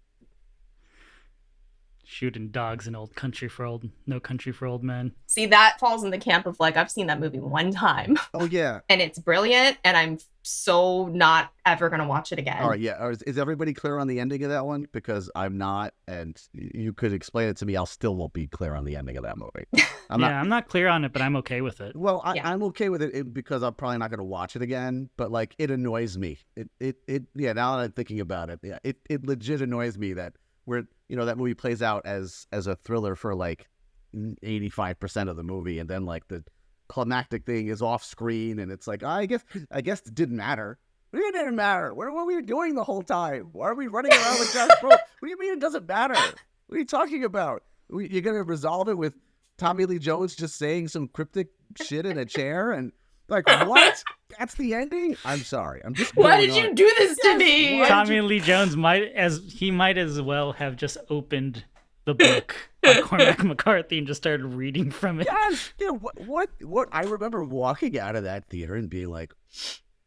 Shooting dogs in No Country for Old Men. See, that falls in the camp of like, I've seen that movie one time Oh, yeah. and it's brilliant and I'm so not ever going to watch it again. All right, yeah. Is everybody clear on the ending of that one? Because I'm not, and you could explain it to me. I'll still won't be clear on the ending of that movie. I'm not clear on it, but I'm okay with it. Well, Yeah. I'm okay with it because I'm probably not going to watch it again. But like, it annoys me. Yeah. Now that I'm thinking about it, yeah, it legit annoys me that that movie plays out as a thriller for like 85% of the movie, and then like the climactic thing is off screen, and it's like, I guess it didn't matter. It didn't matter. What were we doing the whole time? Why are we running around with Josh Brolin? What do you mean it doesn't matter? What are you talking about? You're gonna resolve it with Tommy Lee Jones just saying some cryptic shit in a chair and like what? That's the ending? I'm sorry. I'm just Why going did you on. do this to me? Tommy Lee Jones might as well have just opened the book by Cormac McCarthy and just started reading from it. Yes. Yeah, what I remember walking out of that theater and being like,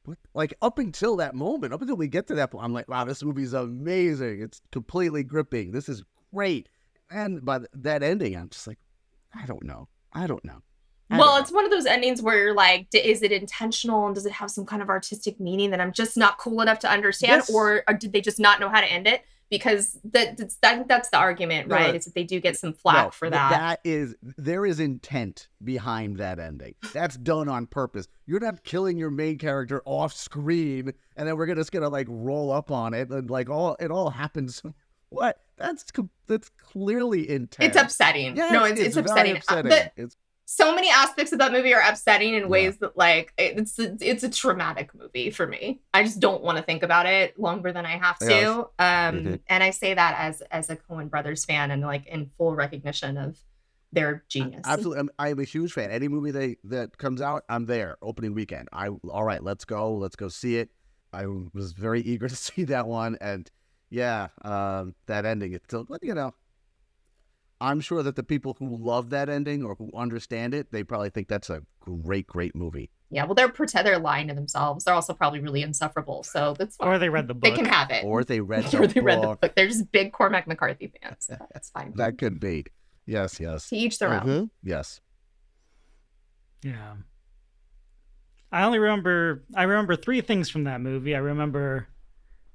what? Like up until that moment, up until we get to that point, I'm like, wow, this movie's amazing. It's completely gripping. This is great. And by that ending, I'm just like, I don't know. Well, it's one of those endings where you're like, is it intentional and does it have some kind of artistic meaning that I'm just not cool enough to understand? Yes. Or did they just not know how to end it? Because that's the argument, right? Is that they do get some flack for that. There is intent behind that ending. That's done on purpose. You're not killing your main character off screen and then we're just gonna like roll up on it and like it all happens. What? That's clearly intent. It's upsetting. Yes, No, it's upsetting. So many aspects of that movie are upsetting in ways that like it's a traumatic movie for me. I just don't want to think about it longer than I have to. Yes. And I say that as a Coen Brothers fan and like in full recognition of their genius. Absolutely. I'm a huge fan. Any movie that comes out, I'm there. Opening weekend. All right, let's go see it. I was very eager to see that one, and that ending. It's still, I'm sure that the people who love that ending or who understand it, they probably think that's a great movie. Yeah, well, they're lying to themselves. They're also probably really insufferable, so that's fine. Or they read the book. They can have it. Or they read the book. They're just big Cormac McCarthy fans. So that's fine. That could be. Yes. To each their own. Yes. Yeah. I remember three things from that movie. I remember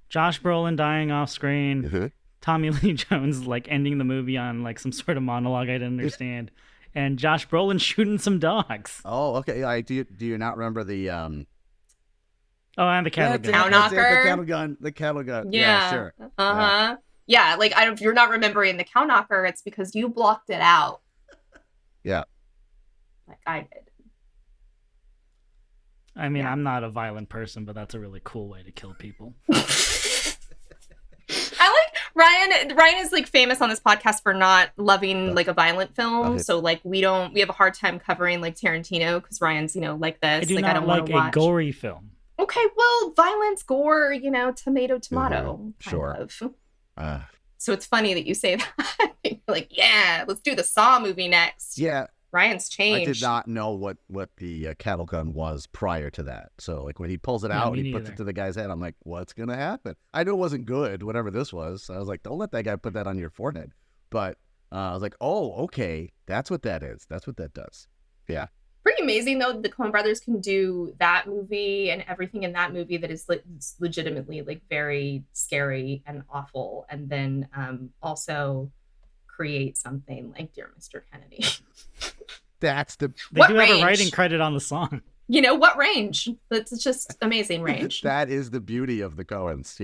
Josh Brolin dying off screen. Mm-hmm. Tommy Lee Jones like ending the movie on like some sort of monologue I didn't understand, and Josh Brolin shooting some dogs. Oh, okay. Do you not remember the and the cattle gun. Cow knocker. The cattle gun. Yeah, sure. Yeah, like if you're not remembering the cow knocker, it's because you blocked it out. Yeah. Like I did. I mean, I'm not a violent person, but that's a really cool way to kill people. Ryan is like famous on this podcast for not loving like a violent film. So like we have a hard time covering like Tarantino because Ryan's, like this. I don't like a gory film. Okay, well, violence, gore, tomato, Sure. kind of. So it's funny that you say that. Like, yeah, let's do the Saw movie next. Yeah. Ryan's changed. I did not know what the cattle gun was prior to that. So like when he pulls it out, he puts it to the guy's head. I'm like, what's gonna happen? I knew it wasn't good, whatever this was. I was like, don't let that guy put that on your forehead. But I was like, oh, okay, that's what that is. That's what that does. Yeah. Pretty amazing though. The Coen Brothers can do that movie and everything in that movie that is legitimately like very scary and awful, and then also create something like Dear Mr. Kennedy. That's They do have a writing credit on the song. What range? That's just amazing range. That is the beauty of the Coens,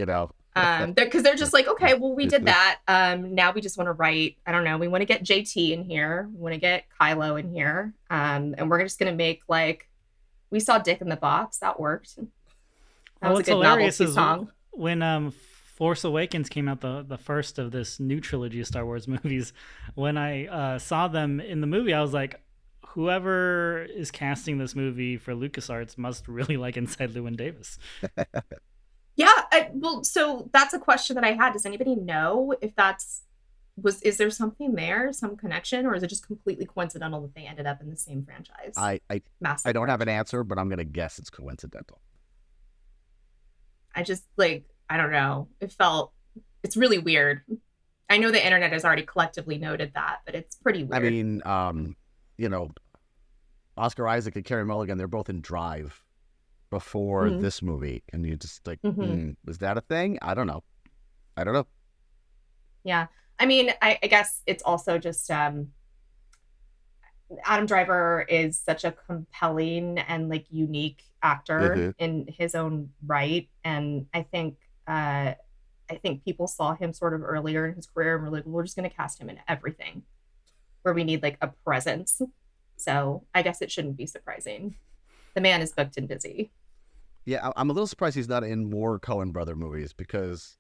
because they're just like, okay, well, we did that. Now we just want to write. I don't know. We want to get JT in here. We want to get Kylo in here. And we're just gonna make like, we saw Dick in the Box. That worked. That was a good novelty song. When Force Awakens came out, the first of this new trilogy of Star Wars movies, when I saw them in the movie, I was like, whoever is casting this movie for LucasArts must really like Inside Llewyn Davis. Yeah, so that's a question that I had. Does anybody know if is there something there, some connection, or is it just completely coincidental that they ended up in the same franchise? I don't have an answer, but I'm gonna guess it's coincidental. I just I don't know. It's really weird. I know the internet has already collectively noted that, but it's pretty weird. I mean, Oscar Isaac and Carey Mulligan, they're both in Drive before this movie. And you just like, was that a thing? I don't know. Yeah. I mean, I guess it's also just Adam Driver is such a compelling and like unique actor in his own right. And I think people saw him sort of earlier in his career and were like, well, we're just going to cast him in everything where we need like a presence. So I guess it shouldn't be surprising. The man is booked and busy. Yeah, I'm a little surprised he's not in more Coen Brother movies because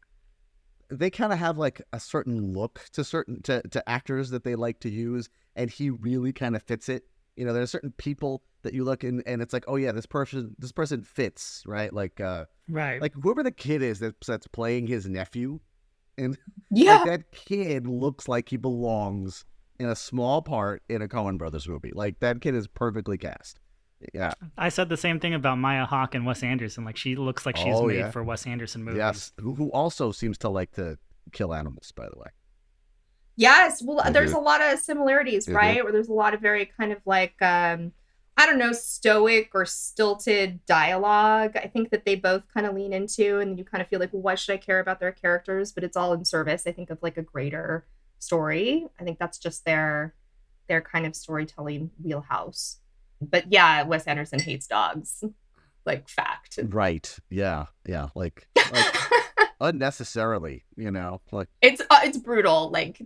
they kind of have like a certain look to actors that they like to use, and he really kind of fits it. You know, there's certain people that you look in and it's like, oh yeah, this person fits, right? Like Right. like whoever the kid is that's playing his nephew, and Yeah. like that kid looks like he belongs in a small part in a Coen Brothers movie. Like that kid is perfectly cast. Yeah. I said the same thing about Maya Hawke and Wes Anderson. Like she looks like she's made for Wes Anderson movies. Yes. Who also seems to like to kill animals, by the way. Yes. Well, They there's do. a lot of similarities, They right? do. Where there's a lot of very kind of like, I don't know, stoic or stilted dialogue. I think that they both kind of lean into, and you kind of feel like, well, why should I care about their characters? But it's all in service, I think, of like a greater story. I think that's just their kind of storytelling wheelhouse. But yeah, Wes Anderson hates dogs. Like fact. Right. Yeah. Yeah. Like unnecessarily, you know, like It's brutal, like,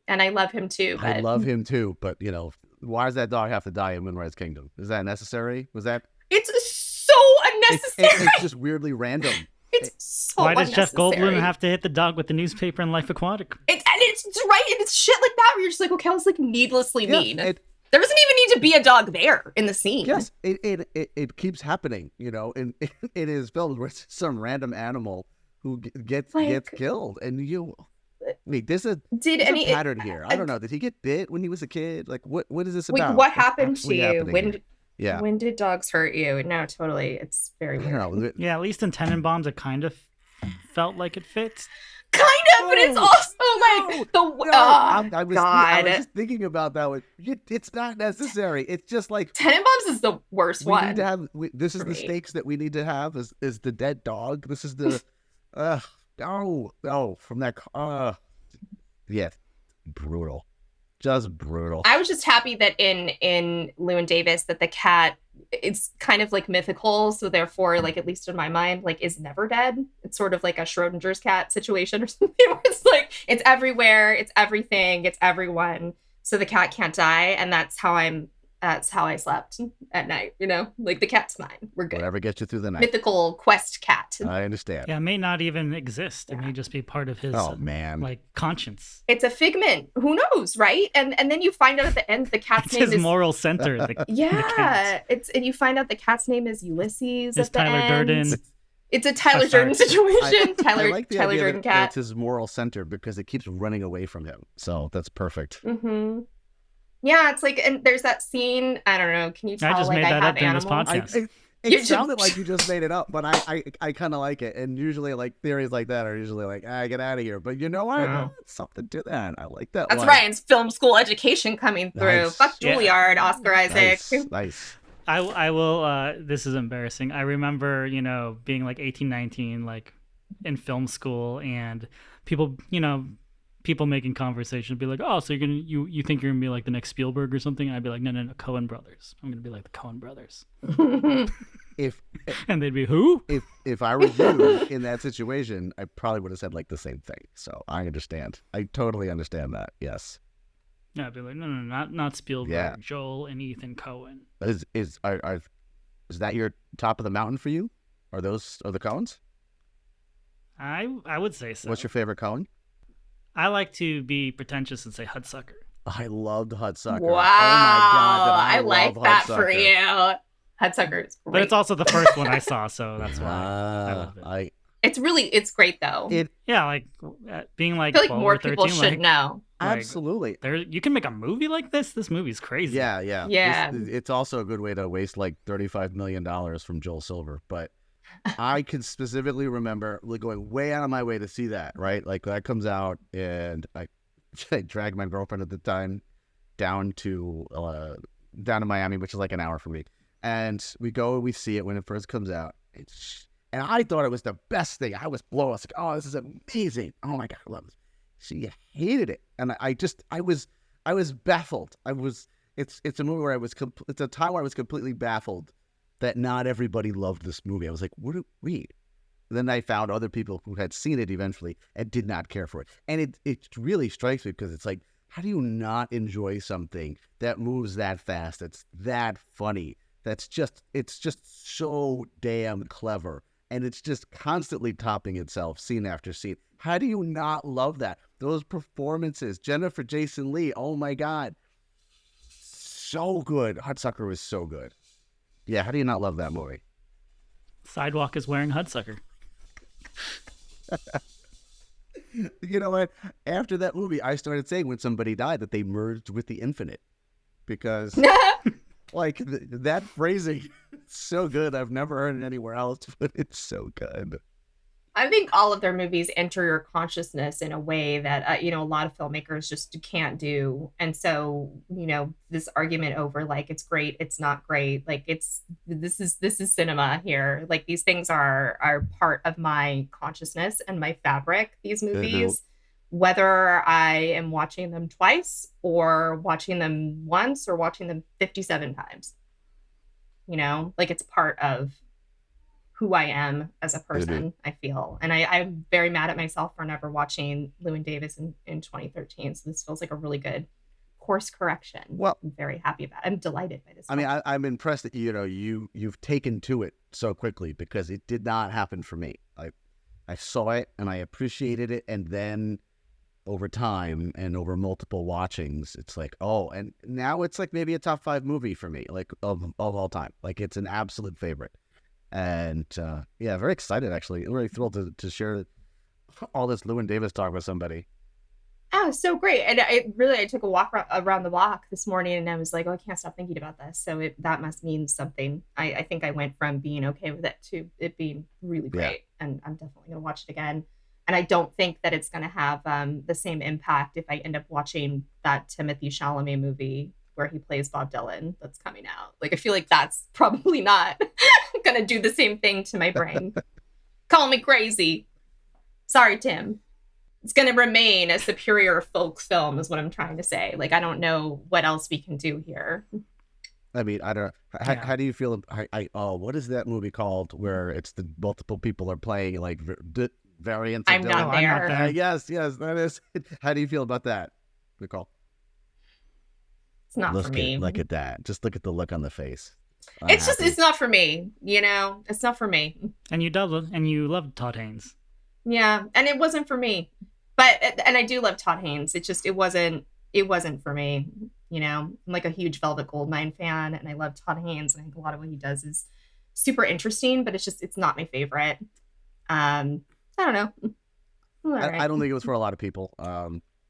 and I love him too. But I love him too, but you know, why does that dog have to die in Moonrise Kingdom? Is that necessary? Was that? it's so unnecessary. It's just weirdly random. It's so Why does Jeff unnecessary. Goldblum have to hit the dog with the newspaper in Life Aquatic? It's right, and it's shit like that where you're just like, okay, I was like needlessly mean. There doesn't even need to be a dog there in the scene. Yes, it keeps happening, you know, in his films where it's some random animal who gets killed, and wait, there's a pattern here. I don't know. Did he get bit when he was a kid? Like, what is this about? What happened to you? Happening When did dogs hurt you? No, totally. It's very weird. I don't know. Yeah, at least in Tenenbaums, it kind of felt like it fits. Kind of, but it's also like I was just thinking about that one. It's not necessary. It's just like Tenenbaums is the worst we one. need to have. This is the stakes that we need to have. Is the dead dog? This is the from that. Yeah, brutal, just brutal. I was just happy that in Llewyn Davis that the cat, it's kind of like mythical, so therefore, like, at least in my mind, like, is never dead. It's sort of like a Schrodinger's cat situation or something where it's like it's everywhere, it's everything, it's everyone, so the cat can't die, and that's how I slept at night, you know, like the cat's mine, we're good. Whatever gets you through the night. Mythical quest cat. I understand. Yeah, it may not even exist. It may just be part of his like conscience. It's a figment. Who knows, right? And then you find out at the end the cat's it's name his is moral center. The cat. And you find out the cat's name is Ulysses. It's at the Tyler end. Durden. It's a Tyler Durden situation. I like the Tyler idea Durden that cat. it's his moral center because it keeps running away from him. So that's perfect. Mm-hmm. Yeah, it's like, and there's that scene. I don't know. Can you tell? I just like made that I up have during this animals. podcast. It sounded like you just made it up, but I kind of like it. And usually, like theories like that are usually like, get out of here. But you know what? There's something to that. I like that. That's one. Ryan's film school education coming through. Nice. Fuck Juliard, Oscar Isaac. Nice. I will. This is embarrassing. I remember, being like 18, 19, like in film school, and people making conversation be like, oh, so you think you're gonna be like the next Spielberg or something? And I'd be like, no, Coen Brothers. I'm gonna be like the Coen Brothers. And they'd be, who? If I were you in that situation, I probably would have said like the same thing. So I understand. I totally understand that. Yes. Yeah, I'd be like, no, not Spielberg. Yeah. Joel and Ethan Coen. Is that your top of the mountain for you? Are the Coens? I would say so. What's your favorite Coen? I like to be pretentious and say Hudsucker. I loved Hudsucker. Wow. Oh my God, I like that Hudsucker. for you. Hudsucker is great. But it's also the first one I saw, so that's why I love it. It's great though. Being like, I feel like 12 more or 13, people should know. Absolutely. You can make a movie like this. This movie's crazy. Yeah. It's also a good way to waste like $35 million from Joel Silver. But I can specifically remember going way out of my way to see that, right? Like that comes out, and I dragged my girlfriend at the time down to Miami, which is like an hour from me. And we go and we see it when it first comes out. And I thought it was the best thing. I was blown. I was like, oh, this is amazing. Oh my God, I love this. She hated it. And I was baffled. It's a movie where it's a time where I was completely baffled that not everybody loved this movie. I was like, what do we? Then I found other people who had seen it eventually and did not care for it. And it really strikes me because it's like, how do you not enjoy something that moves that fast? It's that funny. It's just so damn clever and it's just constantly topping itself scene after scene. How do you not love that? Those performances, Jennifer Jason Leigh, oh my God, so good. Hudsucker was so good. Yeah, how do you not love that movie? Sidewalk is wearing Hudsucker. You know what? After that movie, I started saying when somebody died that they merged with the infinite, because like that phrasing, so good. I've never heard it anywhere else, but it's so good. I think all of their movies enter your consciousness in a way that, a lot of filmmakers just can't do. And so, this argument over like, it's great, it's not great. Like this is cinema here. Like these things are part of my consciousness and my fabric, these movies, whether I am watching them twice or watching them once or watching them 57 times, like it's part of who I am as a person, I feel. And I'm very mad at myself for never watching Llewyn Davis in 2013. So this feels like a really good course correction. Well, I'm very happy about it. I'm delighted by this. I mean, I'm impressed that, you've taken to it so quickly, because it did not happen for me. I saw it and I appreciated it. And then over time and over multiple watchings, it's like, oh, and now it's like maybe a top 5 movie for me, like of all time. Like it's an absolute favorite. And very excited, actually. I'm really thrilled to share all this Llewyn Davis talk with somebody. Oh, so great. And I took a walk around the block this morning and I was like, oh, I can't stop thinking about this. So that must mean something. I think I went from being okay with it to it being really great. Yeah. And I'm definitely going to watch it again. And I don't think that it's going to have the same impact if I end up watching that Timothée Chalamet movie where he plays Bob Dylan that's coming out. Like, I feel like that's probably not going to do the same thing to my brain. Call me crazy. Sorry, Tim. It's going to remain a superior folk film is what I'm trying to say. Like, I don't know what else we can do here. I mean, I don't know. How do you feel? What is that movie called where it's the multiple people are playing like variants of I'm not there. Yes, that is. How do you feel about that, Nicole? It's not for me. Look at that. Just look at the look on the face. It's not for me. It's not for me. And you love Todd Haynes. Yeah, and it wasn't for me. And I do love Todd Haynes. It wasn't for me. I'm like a huge Velvet Goldmine fan, and I love Todd Haynes, and I think a lot of what he does is super interesting, but it's not my favorite. I don't know. Right. I don't think it was for a lot of people.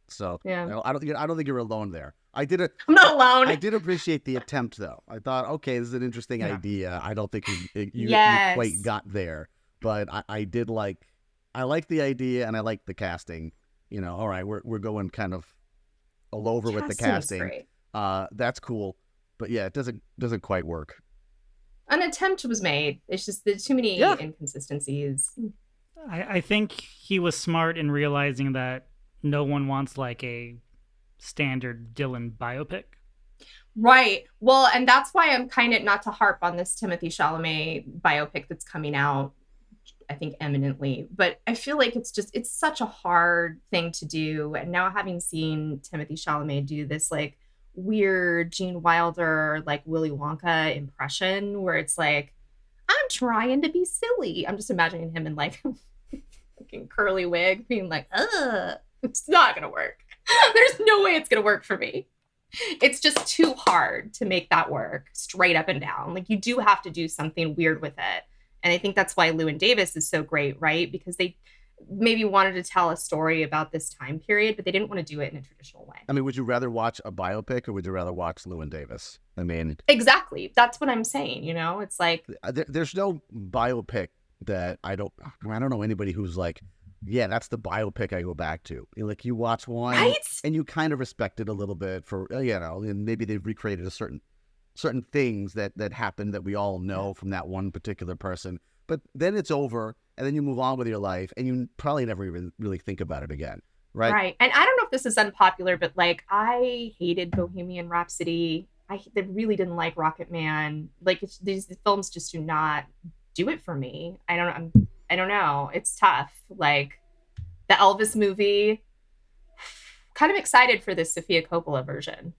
So yeah. I don't think you're alone there. I'm not alone. I did appreciate the attempt, though. I thought, okay, this is an interesting idea. I don't think you quite got there, but I did like the idea, and I like the casting. All right, we're going kind of all over with the casting. That's cool, but yeah, it doesn't quite work. An attempt was made. It's just there's too many inconsistencies. I think he was smart in realizing that no one wants like a standard Dylan biopic. Right. Well, and that's why I'm kind of, not to harp on this Timothée Chalamet biopic that's coming out, I think eminently, but I feel like it's such a hard thing to do. And now having seen Timothée Chalamet do this like weird Gene Wilder, like Willy Wonka impression where it's like, I'm trying to be silly. I'm just imagining him in like fucking curly wig being like, it's not going to work. There's no way it's going to work for me. It's just too hard to make that work straight up and down. Like you do have to do something weird with it. And I think that's why Llewyn Davis is so great, right? Because they maybe wanted to tell a story about this time period, but they didn't want to do it in a traditional way. I mean, would you rather watch a biopic or would you rather watch Llewyn Davis? I mean... Exactly. That's what I'm saying, It's like... There's no biopic that I don't know anybody who's like, yeah, that's the biopic I go back to. Like you watch one and you kind of respect it a little bit for, and maybe they've recreated a certain things that happened that we all know from that one particular person. But then it's over and then you move on with your life and you probably never even really think about it again. Right. Right. And I don't know if this is unpopular, but like I hated Bohemian Rhapsody. I really didn't like Rocket Man. Like these films just do not do it for me. I don't know. It's tough. Like the Elvis movie, kind of excited for this Sofia Coppola version,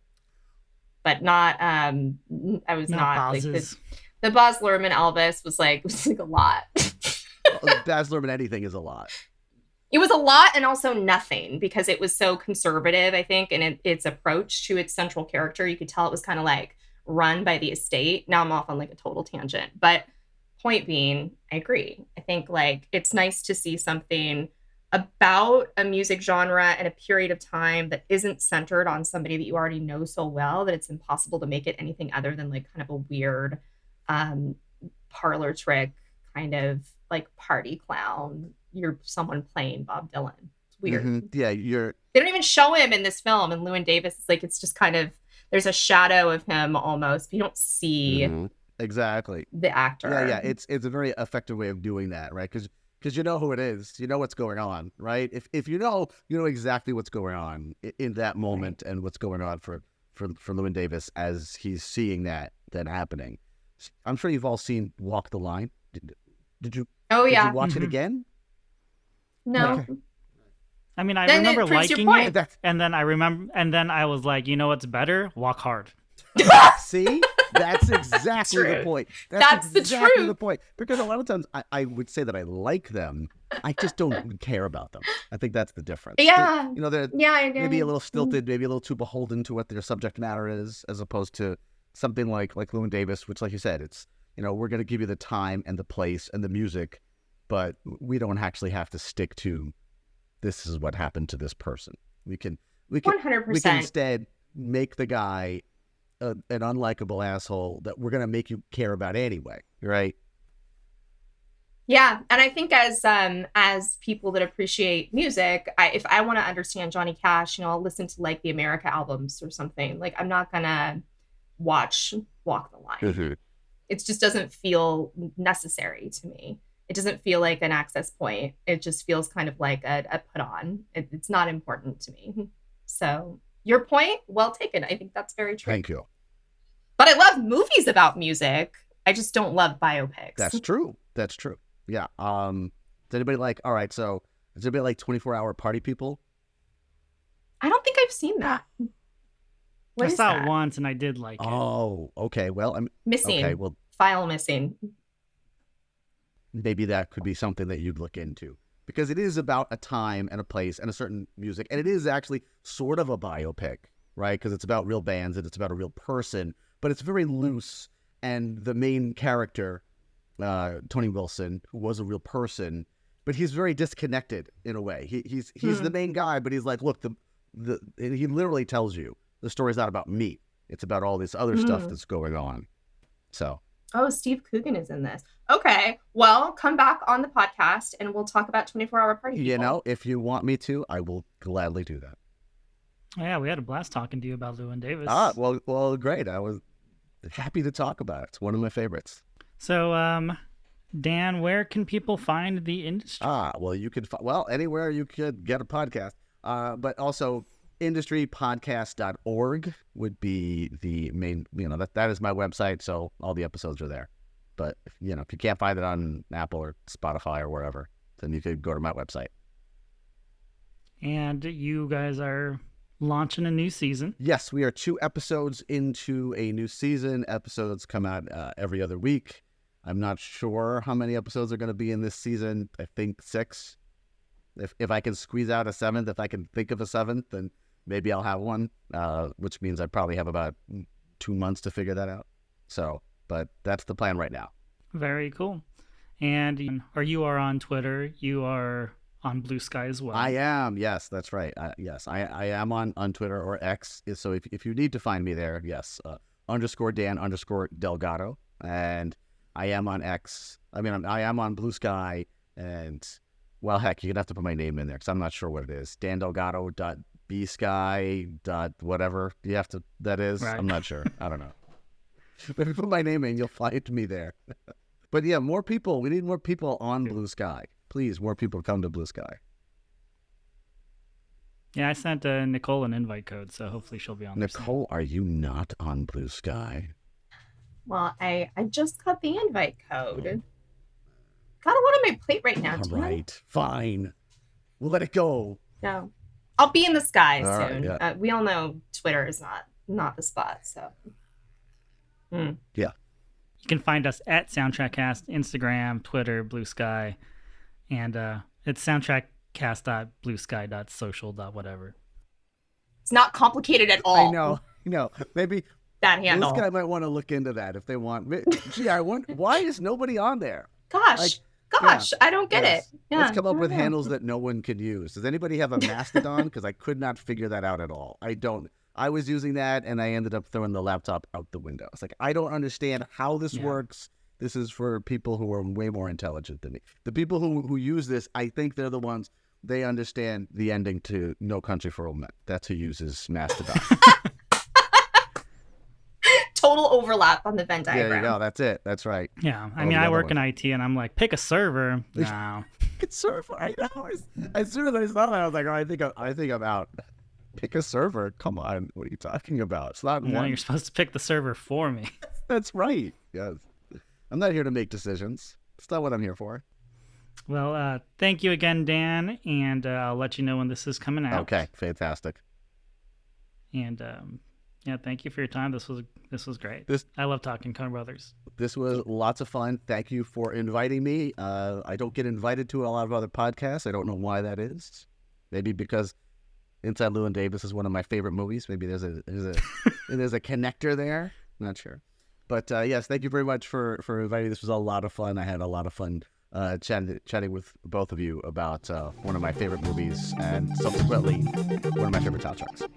but not, I was not like the Baz Luhrmann Elvis was like a lot. Baz Luhrmann anything is a lot. It was a lot and also nothing because it was so conservative, I think, and its approach to its central character. You could tell it was kind of like run by the estate. Now I'm off on like a total tangent. But point being, I agree. I think like it's nice to see something about a music genre and a period of time that isn't centered on somebody that you already know so well that it's impossible to make it anything other than like kind of a weird parlor trick kind of like party clown. You're someone playing Bob Dylan. It's weird. Yeah, they don't even show him in this film. And Llewyn Davis, it's like it's just kind of there's a shadow of him almost. But you don't see exactly the actor. Yeah. It's a very effective way of doing that, right? Because you know who it is, you know what's going on, right? If you know exactly what's going on in that moment and what's going on for Llewyn Davis as he's seeing that happening. I'm sure you've all seen Walk the Line. Did you? Oh yeah. Did you watch it again? No. Okay. I mean, I Then remember it proves your liking point. it, and then I was like, you know what's better? Walk Hard. See, that's exactly the point. That's exactly the truth. The point. Because a lot of times I would say that I like them. I just don't care about them. I think that's the difference. Yeah. They're maybe a little stilted, maybe a little too beholden to what their subject matter is, as opposed to something like Llewyn Davis, which, like you said, it's we're going to give you the time and the place and the music, but we don't actually have to stick to this is what happened to this person. We can 100%. We can instead make the guy an unlikable asshole that we're going to make you care about anyway, right? Yeah, and I think as people that appreciate music, if I want to understand Johnny Cash, I'll listen to like the America albums or something. Like I'm not gonna watch Walk the Line. It just doesn't feel necessary to me. It doesn't feel like an access point. It just feels kind of like a put on. It's not important to me. So your point, well taken. I think that's very true. Thank you. But I love movies about music. I just don't love biopics. That's true. Yeah. Does anybody like, all right, so does anybody like 24-hour Party People? I don't think I've seen that. I saw it once and I did like it. Oh, okay. Well, I'm missing. Okay, well, file missing. Maybe that could be something that you'd look into, because it is about a time and a place and a certain music, and it is actually sort of a biopic, right? Because it's about real bands and it's about a real person, but it's very loose. And the main character, Tony Wilson, who was a real person, but he's very disconnected in a way. He's the main guy, but he's like, look, he literally tells you the story's not about me. It's about all this other stuff that's going on. So. Oh, Steve Coogan is in this. Okay, well, come back on the podcast and we'll talk about 24-hour Party People. If you want me to, I will gladly do that. Oh, yeah, we had a blast talking to you about Llewyn Davis. Well, great. I was happy to talk about it. It's one of my favorites. So, Dan, where can people find the industry? Well, you could anywhere you could get a podcast. But also industrypodcast.org would be the main, that is my website. So all the episodes are there. But if you can't find it on Apple or Spotify or wherever, then you could go to my website. And you guys are launching a new season. Yes, we are 2 episodes into a new season. Episodes come out every other week. I'm not sure how many episodes are going to be in this season. I think 6. If I can squeeze out a 7th, if I can think of a 7th, then maybe I'll have one, which means I probably have about 2 months to figure that out. So, but that's the plan right now. Very cool. And you are on Twitter. You are on Blue Sky as well. I am. Yes, that's right. Yes, I am on Twitter or X. So if you need to find me there, yes, _Dan_Delgado. And I am on X. I mean, I am on Blue Sky. And, well, heck, you're going to have to put my name in there because I'm not sure what it is. dandelgado.bsky.whatever that is. Right. I'm not sure. I don't know. If you put my name in, you'll find me there. But yeah, more people. We need more people on Blue Sky. Please, more people come to Blue Sky. Yeah, I sent Nicole an invite code, so hopefully she'll be on. Nicole, are you not on Blue Sky? Well, I just got the invite code. Got a lot on my plate right now. All right, fine. We'll let it go. No, I'll be in the sky All soon. right, yeah. We all know Twitter is not the spot. So, Yeah. You can find us at SoundtrackCast, Instagram, Twitter, Blue Sky. And it's soundtrackcast.bluesky.social. Whatever. It's not complicated at all. I know. Maybe that handle. This guy might want to look into that if they want. Gee, I wonder, why is nobody on there? Gosh, I don't get it. Yeah, let's come up with handles that no one could use. Does anybody have a Mastodon? Because I could not figure that out at all. I don't. I was using that, and I ended up throwing the laptop out the window. It's like, I don't understand how this works. This is for people who are way more intelligent than me. The people who use this, I think they're the ones, they understand the ending to No Country for Old Men. That's who uses Mastodon. Total overlap on the Venn diagram. There you go. That's it. That's right. Yeah. I mean, I work in IT, and I'm like, pick a server. No. Pick a server. I know. As soon as I saw that, I was like, oh, I think I'm out. Pick a server. Come on. What are you talking about? It's not No, one. you're supposed to pick the server for me. That's right. Yes. I'm not here to make decisions. That's not what I'm here for. Well, thank you again, Dan, and I'll let you know when this is coming out. Okay. Fantastic. And yeah, thank you for your time. This was great. I love talking Coen Brothers. This was lots of fun. Thank you for inviting me. I don't get invited to a lot of other podcasts. I don't know why that is. Maybe because Inside Llewyn Davis is one of my favorite movies. Maybe there's a connector there. Not sure. But yes, thank you very much for inviting me. This was a lot of fun. I had a lot of fun chatting with both of you about one of my favorite movies and subsequently one of my favorite soundtracks.